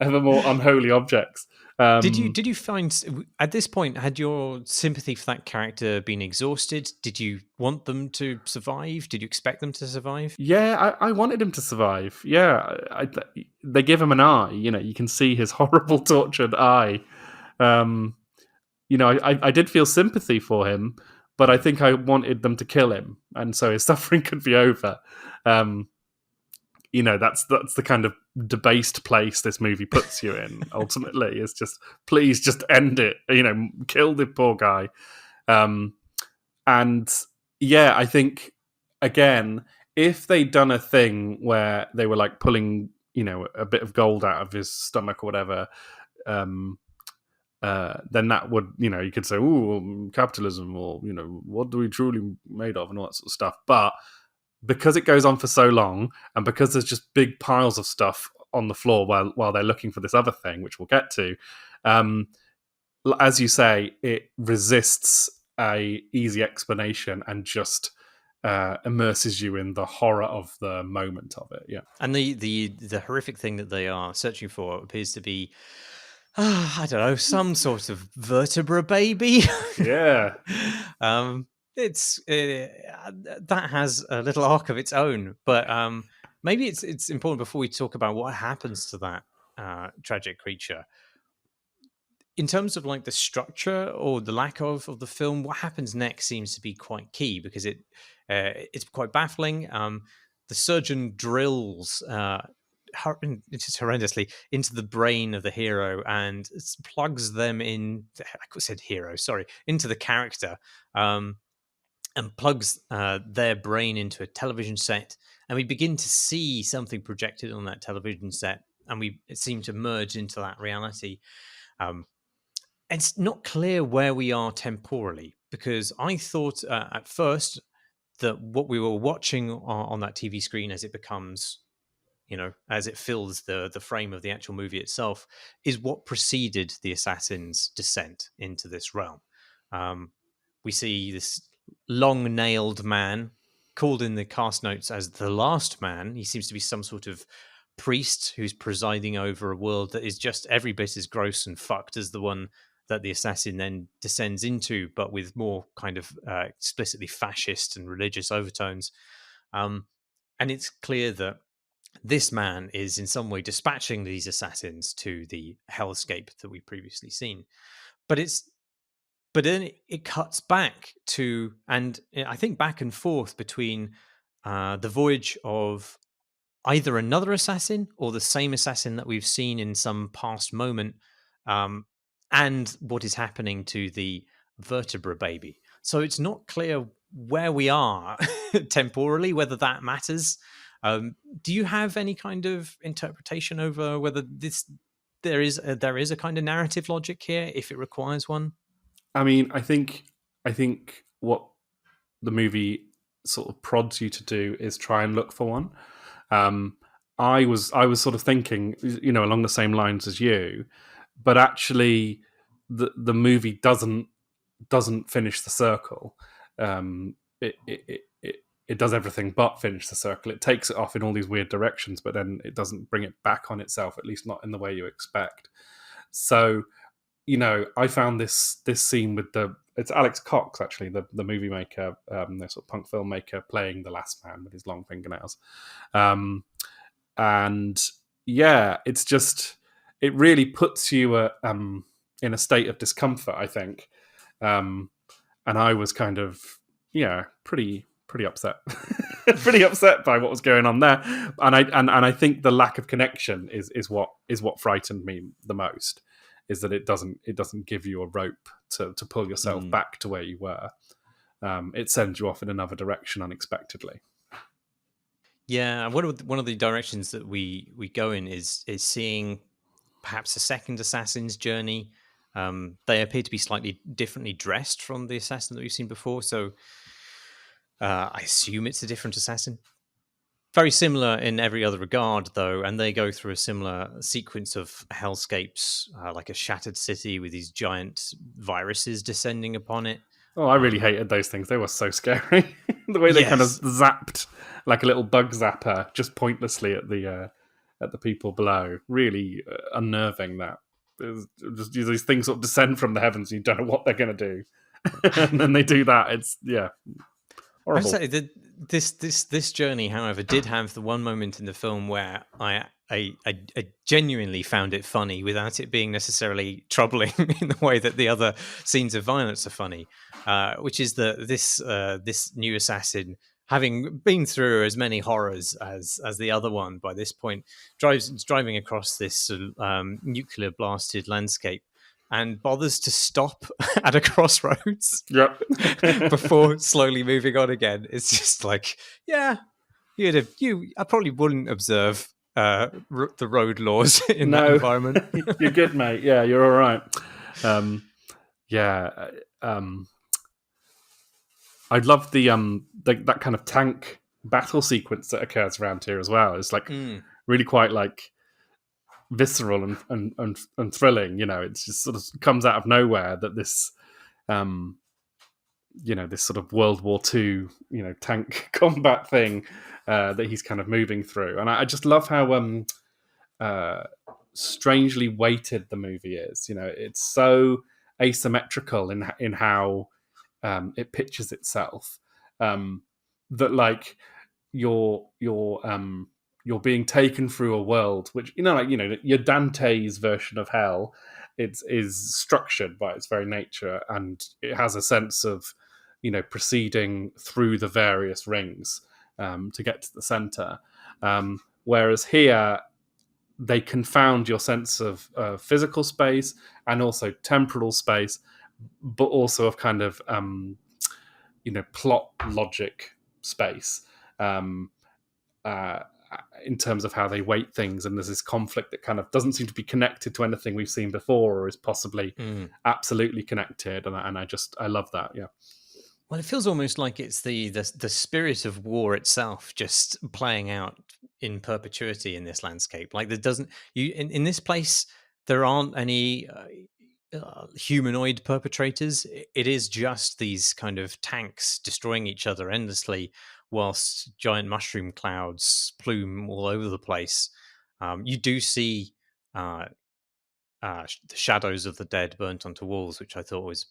unholy objects. Did you find at this point, had your sympathy for that character been exhausted? Did you want them to survive? Did you expect them to survive? Yeah, I wanted him to survive. Yeah, they give him an eye. You can see his horrible, tortured eye. I did feel sympathy for him, but I think I wanted them to kill him, and so his suffering could be over. That's the kind of debased place this movie puts you in. Ultimately, it's just, please just end it. Kill the poor guy. And yeah, I think, again, if they'd done a thing where they were like pulling, a bit of gold out of his stomach or whatever, then that would, you could say, "Ooh, capitalism," or what do we truly made of, and all that sort of stuff. But because it goes on for so long, and because there's just big piles of stuff on the floor while they're looking for this other thing, which we'll get to, as you say, it resists a easy explanation and just immerses you in the horror of the moment of it. Yeah, And the horrific thing that they are searching for appears to be, I don't know, some sort of vertebra baby. yeah. It's that has a little arc of its own, but maybe it's important before we talk about what happens to that tragic creature. In terms of like the structure or the lack of the film, what happens next seems to be quite key because it's quite baffling. The surgeon drills just horrendously into the brain of the hero and plugs them in. I said hero, sorry, into the character, and plugs their brain into a television set, and we begin to see something projected on that television set, and it seemed to merge into that reality. It's not clear where we are temporally because I thought at first that what we were watching on that TV screen as it becomes, as it fills the frame of the actual movie itself, is what preceded the assassin's descent into this realm. We see this long-nailed man called in the cast notes as the last man. He seems to be some sort of priest who's presiding over a world that is just every bit as gross and fucked as the one that the assassin then descends into, but with more kind of explicitly fascist and religious overtones. And it's clear that this man is in some way dispatching these assassins to the hellscape that we've previously seen. But then it cuts back to, and I think back and forth between the voyage of either another assassin or the same assassin that we've seen in some past moment, and what is happening to the vertebra baby. So it's not clear where we are temporally, whether that matters. Do you have any kind of interpretation over whether there is a kind of narrative logic here, if it requires one? I mean, I think what the movie sort of prods you to do is try and look for one. I was sort of thinking, along the same lines as you, but actually, the movie doesn't finish the circle. It does everything but finish the circle. It takes it off in all these weird directions, but then it doesn't bring it back on itself, at least not in the way you expect. So, I found this scene with it's Alex Cox, actually, the movie maker, the sort of punk filmmaker, playing the last man with his long fingernails. And yeah, it's just, it really puts you in a state of discomfort, I think. And I was kind of, pretty upset, pretty upset by what was going on there. And I think the lack of connection is what frightened me the most. Is that it doesn't give you a rope to pull yourself back to where you were. It sends you off in another direction unexpectedly. Yeah, one of the directions that we go in is seeing perhaps a second assassin's journey. They appear to be slightly differently dressed from the assassin that we've seen before, so I assume it's a different assassin. Very similar in every other regard, though, and they go through a similar sequence of hellscapes, like a shattered city with these giant viruses descending upon it. Oh, I really hated those things. They were so scary. The way they kind of zapped like a little bug zapper just pointlessly at the people below. Really unnerving. That just these things sort of descend from the heavens and you don't know what they're going to do. And then they do that. It's horrible. I say this journey, however, did have the one moment in the film where I genuinely found it funny without it being necessarily troubling in the way that the other scenes of violence are funny, which is that this new assassin, having been through as many horrors as the other one by this point, driving across this nuclear blasted landscape and bothers to stop at a crossroads before slowly moving on again. It's just like, yeah, I probably wouldn't observe the road laws in that environment. You're good, mate. Yeah, you're all right. I love that kind of tank battle sequence that occurs around here as well. It's like really quite like visceral and thrilling. It just sort of comes out of nowhere that this this sort of World War II, tank combat thing that he's kind of moving through. And I just love how strangely weighted the movie is. It's so asymmetrical in how it pitches itself, that like you're being taken through a world which your Dante's version of hell. It is structured by its very nature, and it has a sense of proceeding through the various rings to get to the center. Whereas here, they confound your sense of physical space and also temporal space, but also of kind of plot logic space, in terms of how they weight things. And there's this conflict that kind of doesn't seem to be connected to anything we've seen before, or is possibly absolutely connected. And I love that. Yeah. Well, it feels almost like it's the spirit of war itself just playing out in perpetuity in this landscape. Like there doesn't in this place there aren't any humanoid perpetrators. It is just these kind of tanks destroying each other endlessly, whilst giant mushroom clouds plume all over the place. You do see the shadows of the dead burnt onto walls, which I thought was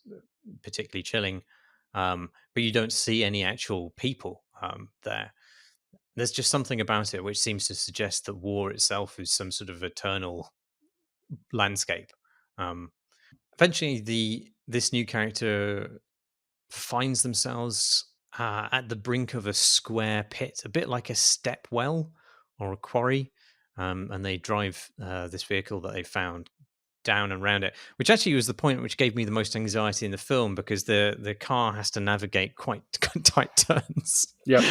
particularly chilling. But you don't see any actual people there. There's just something about it which seems to suggest that war itself is some sort of eternal landscape. Eventually, this new character finds themselves at the brink of a square pit, a bit like a step well or a quarry, and they drive this vehicle that they found down and around it, which actually was the point which gave me the most anxiety in the film, because the car has to navigate quite tight turns. Yeah.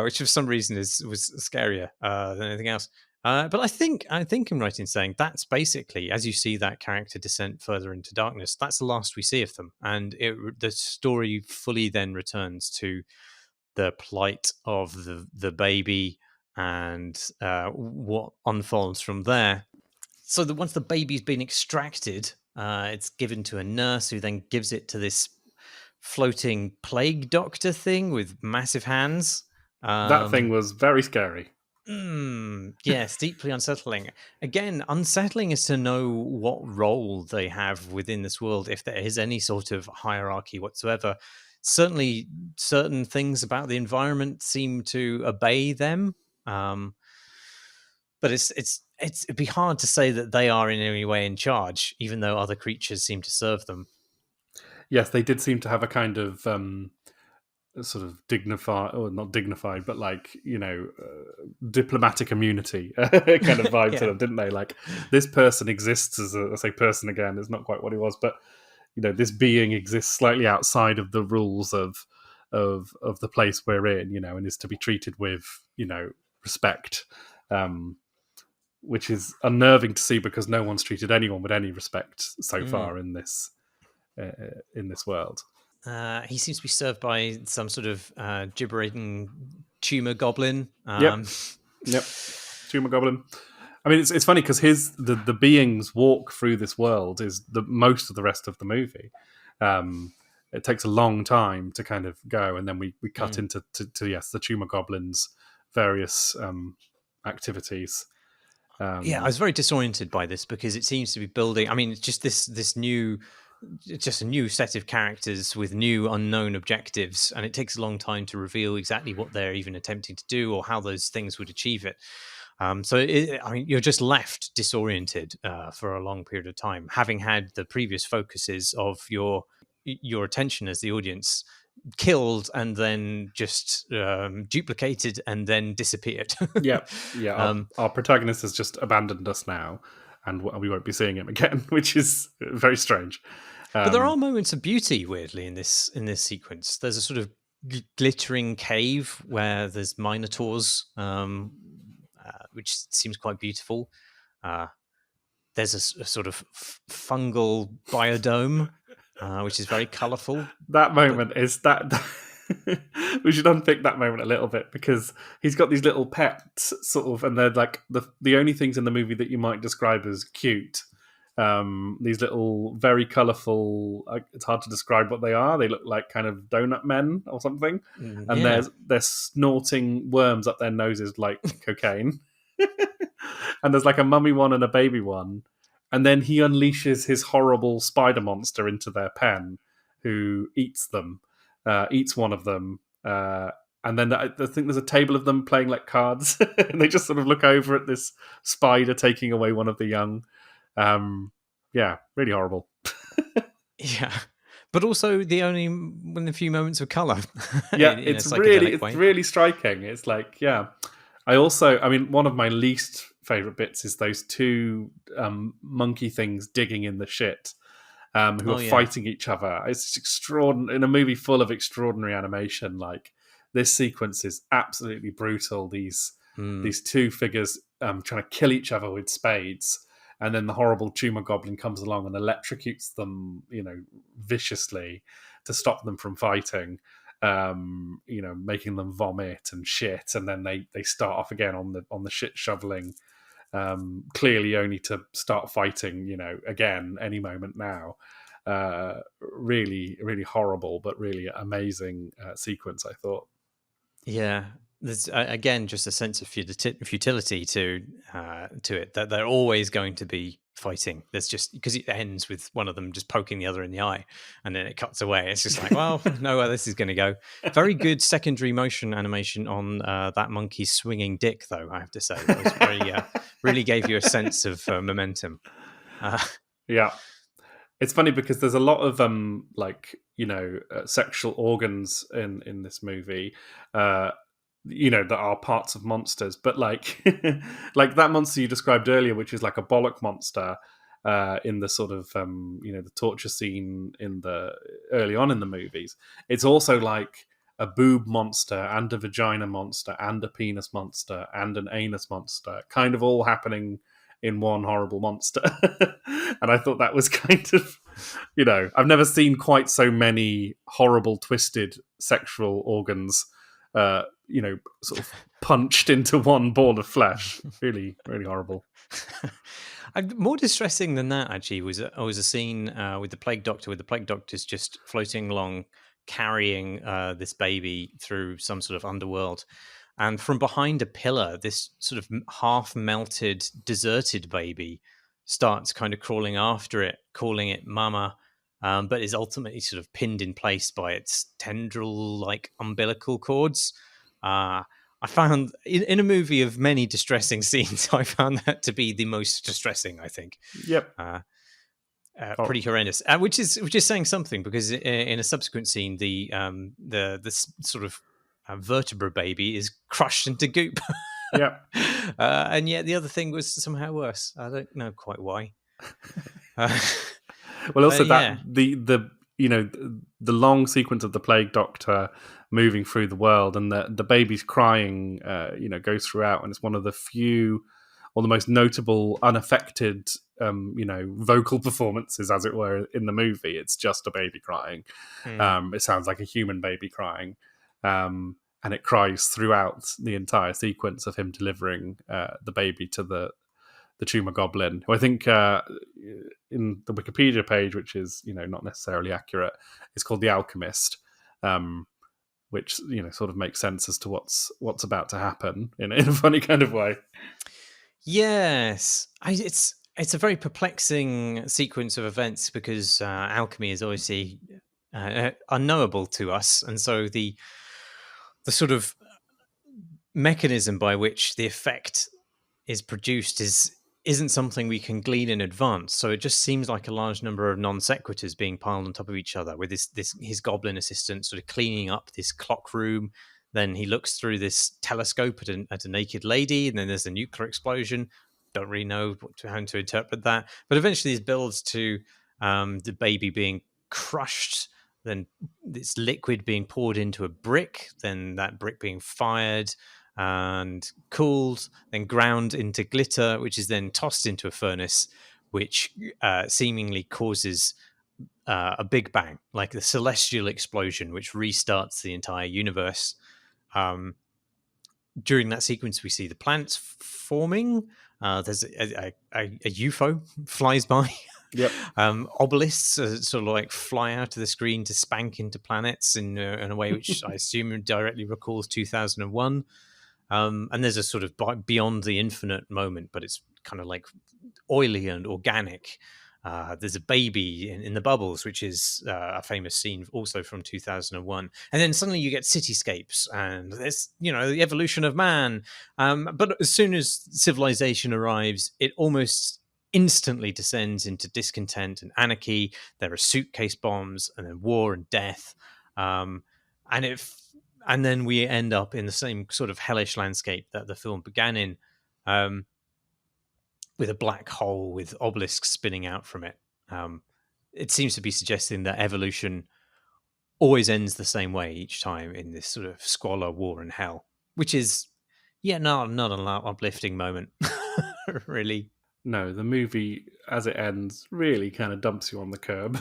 Which for some reason was scarier than anything else. But I think I'm right in saying that's basically, as you see that character descend further into darkness, that's the last we see of them, and the story fully then returns to the plight of the baby and what unfolds from there. So that once the baby's been extracted, it's given to a nurse who then gives it to this floating plague doctor thing with massive hands. That thing was very scary. Yes, deeply unsettling. Again, unsettling is to know what role they have within this world, if there is any sort of hierarchy whatsoever. Certainly, certain things about the environment seem to obey them. But it'd be hard to say that they are in any way in charge, even though other creatures seem to serve them. Yes, they did seem to have a kind of sort of dignified, or not dignified, but like diplomatic immunity kind of vibe to them, didn't they? Like, this person exists as I say person again, is not quite what he was, but this being exists slightly outside of the rules of the place we're in, and is to be treated with respect. Which is unnerving to see, because no one's treated anyone with any respect so far in this world. He seems to be served by some sort of gibbering tumor goblin. Yep, tumor goblin. I mean, it's funny because the being's walk through this world is the most of the rest of the movie. It takes a long time to kind of go, and then we cut into the tumor goblin's various activities. I was very disoriented by this, because it seems to be building. I mean, it's just this new, just a new set of characters with new unknown objectives, and it takes a long time to reveal exactly what they're even attempting to do or how those things would achieve it. You're just left disoriented for a long period of time, having had the previous focuses of your attention as the audience killed and then just duplicated and then disappeared. Our protagonist has just abandoned us now, and we won't be seeing him again, which is very strange. But there are moments of beauty, weirdly, in this sequence. There's a sort of glittering cave where there's minotaurs, which seems quite beautiful. There's a sort of fungal biodome, which is very colourful. That moment is that. We should unpick that moment a little bit, because he's got these little pets, sort of, and they're like the only things in the movie that you might describe as cute. These little, very colourful. It's hard to describe what they are. They look like kind of donut men or something, and Yeah. they're snorting worms up their noses like cocaine. And there's like a mummy one and a baby one, and then he unleashes his horrible spider monster into their pen, who eats them, eats one of them. And then I think there's a table of them playing like cards, and they just sort of look over at this spider taking away one of the young. Yeah, really horrible. Yeah. But also the few moments of colour. Yeah, in a it's psychedelic way. really striking. It's like, yeah. I mean, one of my least favorite bits is those two monkey things digging in the shit, who are fighting each other. It's extraordinary in a movie full of extraordinary animation. Like, this sequence is absolutely brutal. These two figures trying to kill each other with spades, and then the horrible tumor goblin comes along and electrocutes them, viciously to stop them from fighting. Making them vomit and shit, and then they start off again on the shit shoveling, clearly only to start fighting, again any moment now. Really, really horrible, but really amazing sequence, I thought. Yeah, there's again just a sense of futility to it, that they're always going to be fighting. There's just, because it ends with one of them just poking the other in the eye, and then it cuts away. It's just like, well, know where this is going to go. Very good secondary motion animation on that monkey's swinging dick, though, I have to say. That was very really gave you a sense of momentum. Yeah. It's funny because there's a lot of sexual organs in this movie, that are parts of monsters. But like like that monster you described earlier, which is like a bollock monster, in the sort of the torture scene in the early on in the movies. It's also like a boob monster and a vagina monster and a penis monster and an anus monster, kind of all happening in one horrible monster. And I thought that was kind of, I've never seen quite so many horrible, twisted sexual organs, sort of punched into one ball of flesh. Really, really horrible. More distressing than that, actually, was a scene with the plague doctor's just floating along, carrying this baby through some sort of underworld. And from behind a pillar, this sort of half-melted, deserted baby starts kind of crawling after it, calling it mama, but is ultimately sort of pinned in place by its tendril-like umbilical cords. I found, in a movie of many distressing scenes, I found that to be the most distressing, I think. Yep. Pretty horrendous, which is saying something, because in a subsequent scene, the sort of vertebra baby is crushed into goop. Yeah. And yet the other thing was somehow worse. I don't know quite why. Well, also that the long sequence of the plague doctor moving through the world, and the baby's crying, goes throughout, and it's one of the few or the most notable unaffected vocal performances, as it were, in the movie. It's just a baby crying. It sounds like a human baby crying. And it cries throughout the entire sequence of him delivering the baby to the tumor goblin, who I think in the Wikipedia page, which is not necessarily accurate, is called the Alchemist, which sort of makes sense as to what's about to happen in a funny kind of way. Yes, it's a very perplexing sequence of events, because alchemy is obviously unknowable to us, and so the sort of mechanism by which the effect is produced isn't something we can glean in advance. So it just seems like a large number of non sequiturs being piled on top of each other, with his goblin assistant sort of cleaning up this clock room. Then he looks through this telescope at a naked lady, and then there's a nuclear explosion. Don't really know how to interpret that. But eventually this builds to the baby being crushed, then this liquid being poured into a brick, then that brick being fired and cooled, then ground into glitter, which is then tossed into a furnace, which seemingly causes a big bang, like the celestial explosion, which restarts the entire universe. During that sequence, we see the plants forming, There's a UFO flies by. Yep. Obelisks sort of like fly out of the screen to spank into planets in a way which I assume directly recalls 2001. And there's a sort of beyond the infinite moment, but it's kind of like oily and organic. There's a baby in the bubbles, which is a famous scene also from 2001. And then suddenly you get cityscapes and there's, the evolution of man. But as soon as civilization arrives, it almost instantly descends into discontent and anarchy. There are suitcase bombs and then war and death. And then we end up in the same sort of hellish landscape that the film began in. With a black hole with obelisks spinning out from it. It seems to be suggesting that evolution always ends the same way each time in this sort of squalor, war, and hell, which is, not an uplifting moment, really. No, the movie, as it ends, really kind of dumps you on the curb.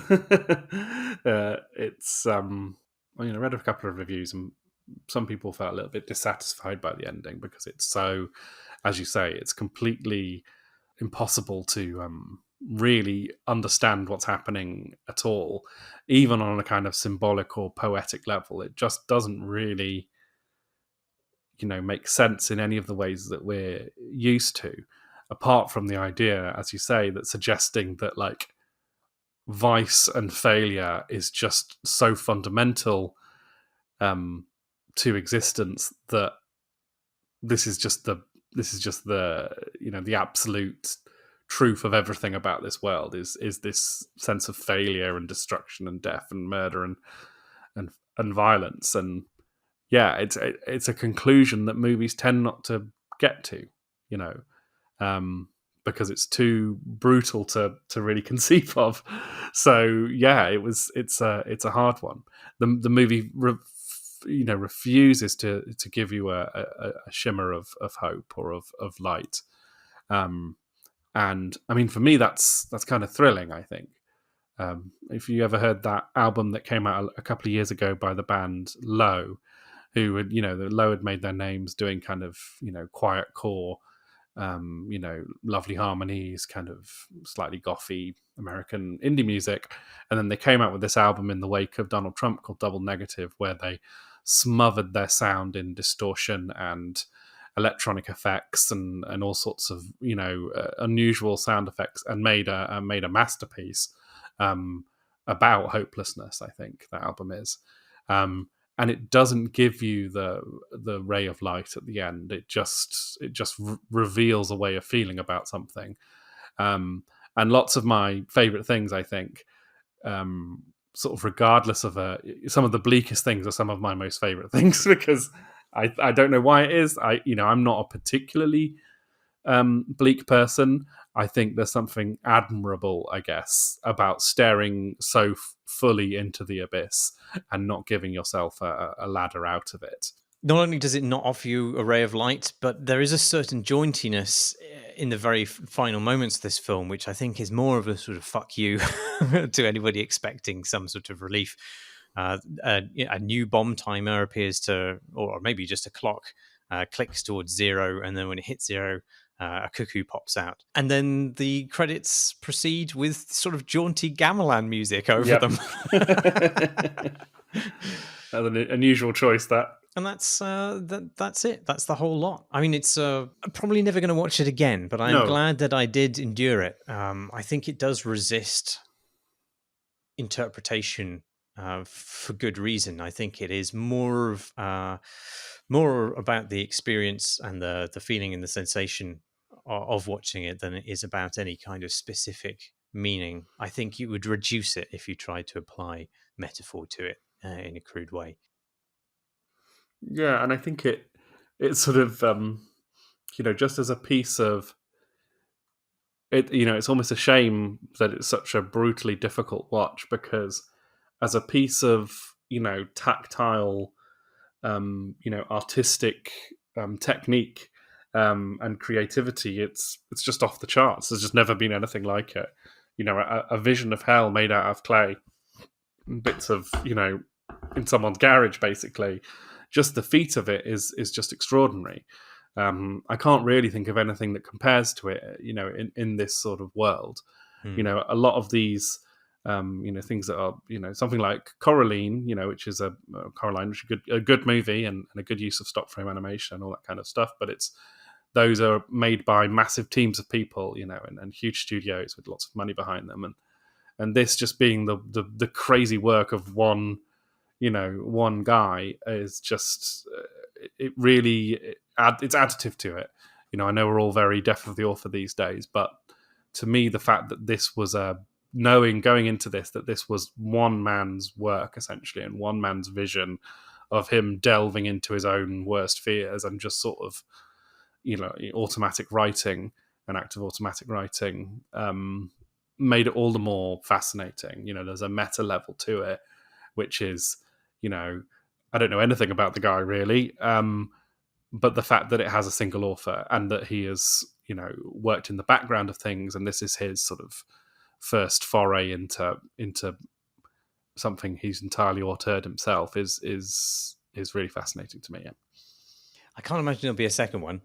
It's, I read a couple of reviews, and some people felt a little bit dissatisfied by the ending because it's so, as you say, it's completely impossible to really understand what's happening at all, even on a kind of symbolic or poetic level. It just doesn't really, make sense in any of the ways that we're used to, apart from the idea, as you say, that suggesting that like vice and failure is just so fundamental to existence that this is just the the absolute truth of everything about this world is this sense of failure and destruction and death and murder and violence. And it's a conclusion that movies tend not to get to, because it's too brutal to really conceive of. So it's a hard one. The movie refuses to give you a shimmer of hope or of light. And I mean, for me, that's kind of thrilling, I think. If you ever heard that album that came out a couple of years ago by the band Low, who had, the Low had made their names doing kind of, quiet core, lovely harmonies, kind of slightly gothy American indie music. And then they came out with this album in the wake of Donald Trump called Double Negative, where they smothered their sound in distortion and electronic effects and all sorts of unusual sound effects, and made a masterpiece about hopelessness. I think that album is, and it doesn't give you the ray of light at the end. It just reveals a way of feeling about something, and lots of my favorite things, I think, sort of regardless of some of the bleakest things are some of my most favorite things, because I don't know why it is. I'm not a particularly bleak person. I think there's something admirable, I guess, about staring so fully into the abyss and not giving yourself a ladder out of it. Not only does it not offer you a ray of light, but there is a certain jauntiness in the very final moments of this film, which I think is more of a sort of fuck you to anybody expecting some sort of relief. A new bomb timer appears to, or maybe just a clock, clicks towards 0, and then when it hits 0, a cuckoo pops out. And then the credits proceed with sort of jaunty gamelan music over them. That's an unusual choice, that. And that's it. That's the whole lot. I mean, it's I'm probably never going to watch it again, but I'm glad that I did endure it. I think it does resist interpretation for good reason. I think it is more about the experience and the feeling and the sensation of watching it than it is about any kind of specific meaning. I think you would reduce it if you tried to apply metaphor to it in a crude way. Yeah, and I think it's sort of just as a piece of it, it's almost a shame that it's such a brutally difficult watch, because as a piece of tactile artistic technique and creativity, it's just off the charts. There's just never been anything like it. A vision of hell made out of clay, bits of in someone's garage, basically. Just the feat of it is just extraordinary. I can't really think of anything that compares to it, in this sort of world. Hmm. A lot of these, things that are, something like Coraline, which is Coraline, which is a good movie and a good use of stop frame animation and all that kind of stuff. But those are made by massive teams of people, and huge studios with lots of money behind them, and this just being the crazy work of one guy is just it really it's additive to it. I know we're all very deaf of the author these days, but to me, the fact that this was knowing going into this that this was one man's work essentially and one man's vision of him delving into his own worst fears and just sort of automatic writing, an act of automatic writing, made it all the more fascinating. There's a meta level to it, which is, I don't know anything about the guy really, but the fact that it has a single author and that he has, worked in the background of things, and this is his sort of first foray into something he's entirely authored himself is really fascinating to me. Yeah. I can't imagine there'll be a second one.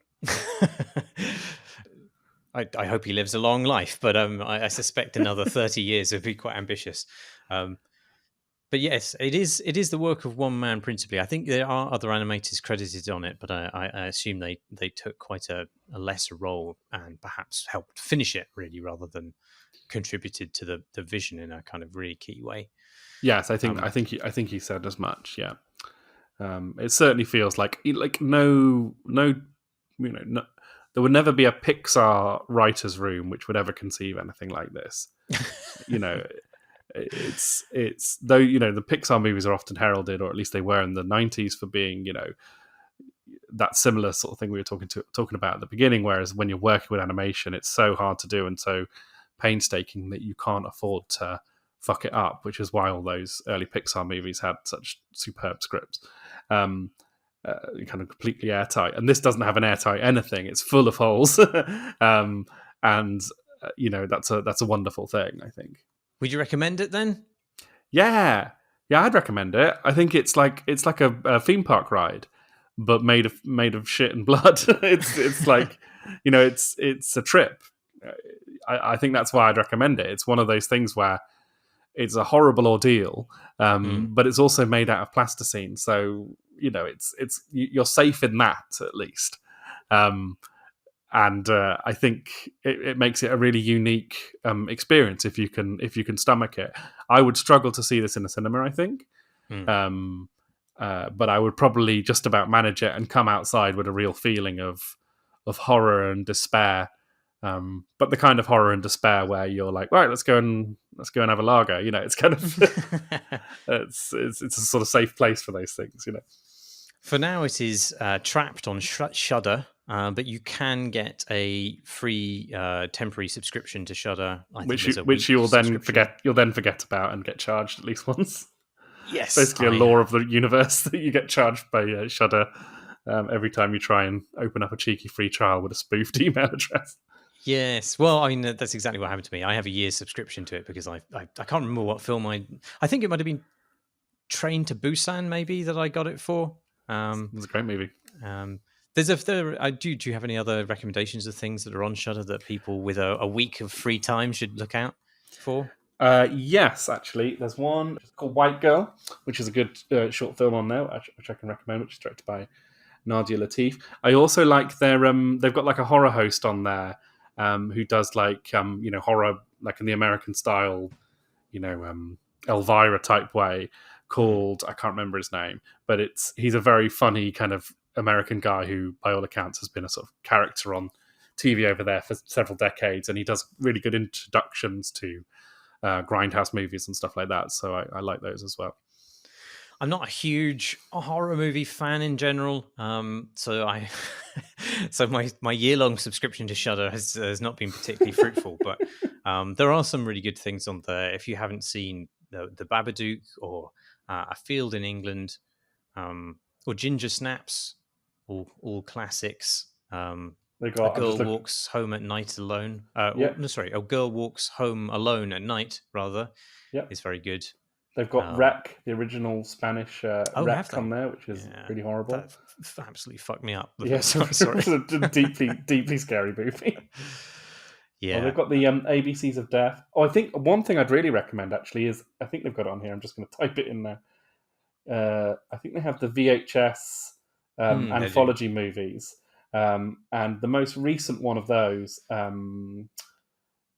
I hope he lives a long life, but I suspect another 30 years would be quite ambitious. But yes, it is the work of one man principally. I think there are other animators credited on it, but I assume they took quite a lesser role and perhaps helped finish it really, rather than contributed to the vision in a kind of really key way. Yes, I think he said as much. Yeah, it certainly feels like no, there would never be a Pixar writers' room which would ever conceive anything like this. It's though the Pixar movies are often heralded, or at least they were in the 90s, for being that similar sort of thing we were talking about at the beginning. Whereas when you're working with animation, it's so hard to do and so painstaking that you can't afford to fuck it up, which is why all those early Pixar movies had such superb scripts, kind of completely airtight. And this doesn't have an airtight anything; it's full of holes, and that's a wonderful thing, I think. Would you recommend it then? Yeah, I'd recommend it. I think it's like a theme park ride, but made of shit and blood. it's like it's a trip. I think that's why I'd recommend it. It's one of those things where it's a horrible ordeal, but it's also made out of plasticine, so you're safe in that at least. And I think it makes it a really unique experience if you can stomach it. I would struggle to see this in a cinema, I think, but I would probably just about manage it and come outside with a real feeling of horror and despair. But the kind of horror and despair where you're like, right, let's go and have a lager. It's kind of it's a sort of safe place for those things. For now, it is trapped on Shudder, but you can get a free temporary subscription to Shudder, which you'll then forget about and get charged at least once. Yes, basically a law of the universe that you get charged by Shudder every time you try and open up a cheeky free trial with a spoofed email address. Yes, well, I mean that's exactly what happened to me. I have a year's subscription to it because I can't remember what film I think it might have been Train to Busan maybe that I got it for. It was a great movie. Do you have any other recommendations of things that are on Shudder that people with a week of free time should look out for? Yes, actually, there's one called White Girl, which is a good short film on there, which I can recommend, which is directed by Nadia Latif. I also like they've got like a horror host on there who does like horror like in the American style, Elvira type way, called, I can't remember his name, but he's a very funny kind of American guy who, by all accounts, has been a sort of character on TV over there for several decades, and he does really good introductions to Grindhouse movies and stuff like that. So I like those as well. I'm not a huge horror movie fan in general, so my year-long subscription to Shudder has not been particularly fruitful. But there are some really good things on there. If you haven't seen the Babadook or A Field in England, or Ginger Snaps, all classics. A Girl Walks Home at Night Alone. A Girl Walks Home Alone at Night, rather. Yeah, is very good. They've got Wreck, the original Spanish Wreck on there, which is really horrible. That absolutely fucked me up. Yes, Sorry. it's a deeply scary movie. Yeah. Oh, they've got the ABCs of Death. Oh, I think one thing I'd really recommend actually is, I think they've got it on here. I'm just going to type it in there. I think they have the VHS anthology movies. And the most recent one of those,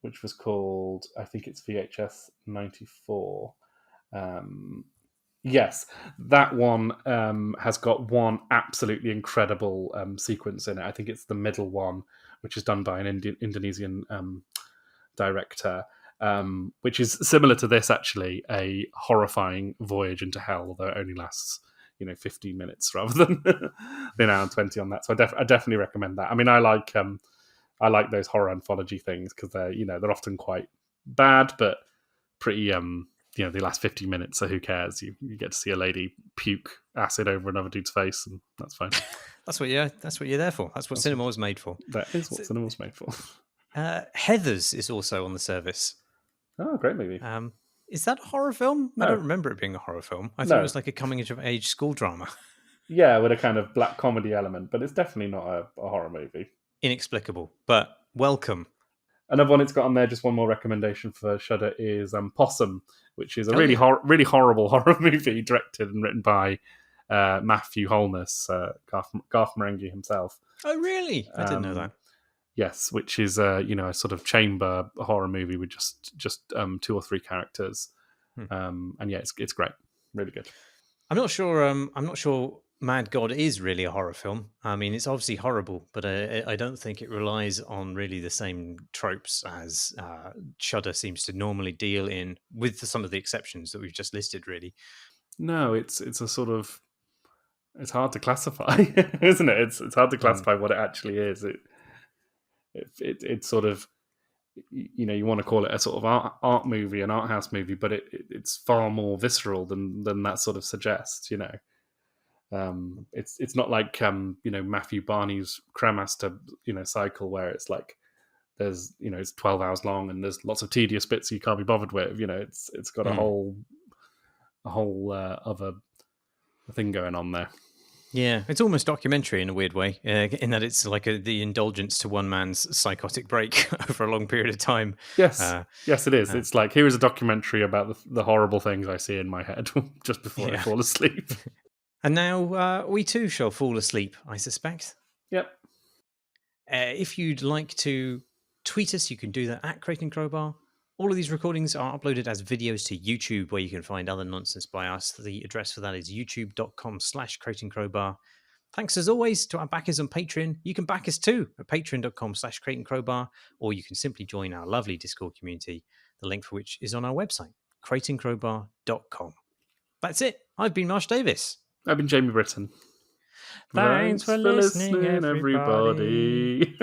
which was called, I think it's VHS 94. Yes, that one has got one absolutely incredible sequence in it. I think it's the middle one, which is done by an Indonesian director, which is similar to this, actually, a horrifying voyage into hell, although it only lasts 15 minutes rather than an hour and 20 on that. So I definitely recommend that. I mean, I like those horror anthology things because they're often quite bad, but pretty they last 50 minutes, so who cares? You get to see a lady puke acid over another dude's face, and that's fine. That's what you're there for. That's what cinema was made for. That is what cinema was made for. Heathers is also on the service. Oh, great movie. Is that a horror film? No. I don't remember it being a horror film. I thought it was like a coming-of-age school drama. Yeah, with a kind of black comedy element, but it's definitely not a horror movie. Inexplicable, but welcome. Another one it's got on there, just one more recommendation for Shudder, is Possum, which is a really horrible horror movie directed and written by Matthew Holness, Garth Marenghi himself. Oh, really? I didn't know that. Yes, which is a sort of chamber horror movie with just 2 or 3 characters, and yeah, it's great, really good. I'm not sure Mad God is really a horror film. I mean, it's obviously horrible, but I don't think it relies on really the same tropes as Shudder seems to normally deal in, with some of the exceptions that we've just listed, really. No, it's a sort of, it's hard to classify, isn't it? It's hard to classify what it actually is. It's sort of, you want to call it a sort of art movie, an art house movie, but it's far more visceral than that sort of suggests. It's not like Matthew Barney's Cremaster cycle, where it's like there's it's 12 hours long and there's lots of tedious bits you can't be bothered with. It's got a whole other thing going on there. Yeah, it's almost documentary in a weird way, in that it's like the indulgence to one man's psychotic break over a long period of time. Yes, yes, it is. It's like, here is a documentary about the horrible things I see in my head just before I fall asleep. And now we too shall fall asleep, I suspect. Yep. If you'd like to tweet us, you can do that at Crate and Crowbar. All of these recordings are uploaded as videos to YouTube, where you can find other nonsense by us. The address for that is youtube.com/Crate and Crowbar. Thanks as always to our backers on Patreon. You can back us too at patreon.com/Crate and Crowbar, or you can simply join our lovely Discord community, the link for which is on our website, crateandcrowbar.com. That's it. I've been Marsh Davis. I've been Jamie Britton. Thanks for listening, everybody.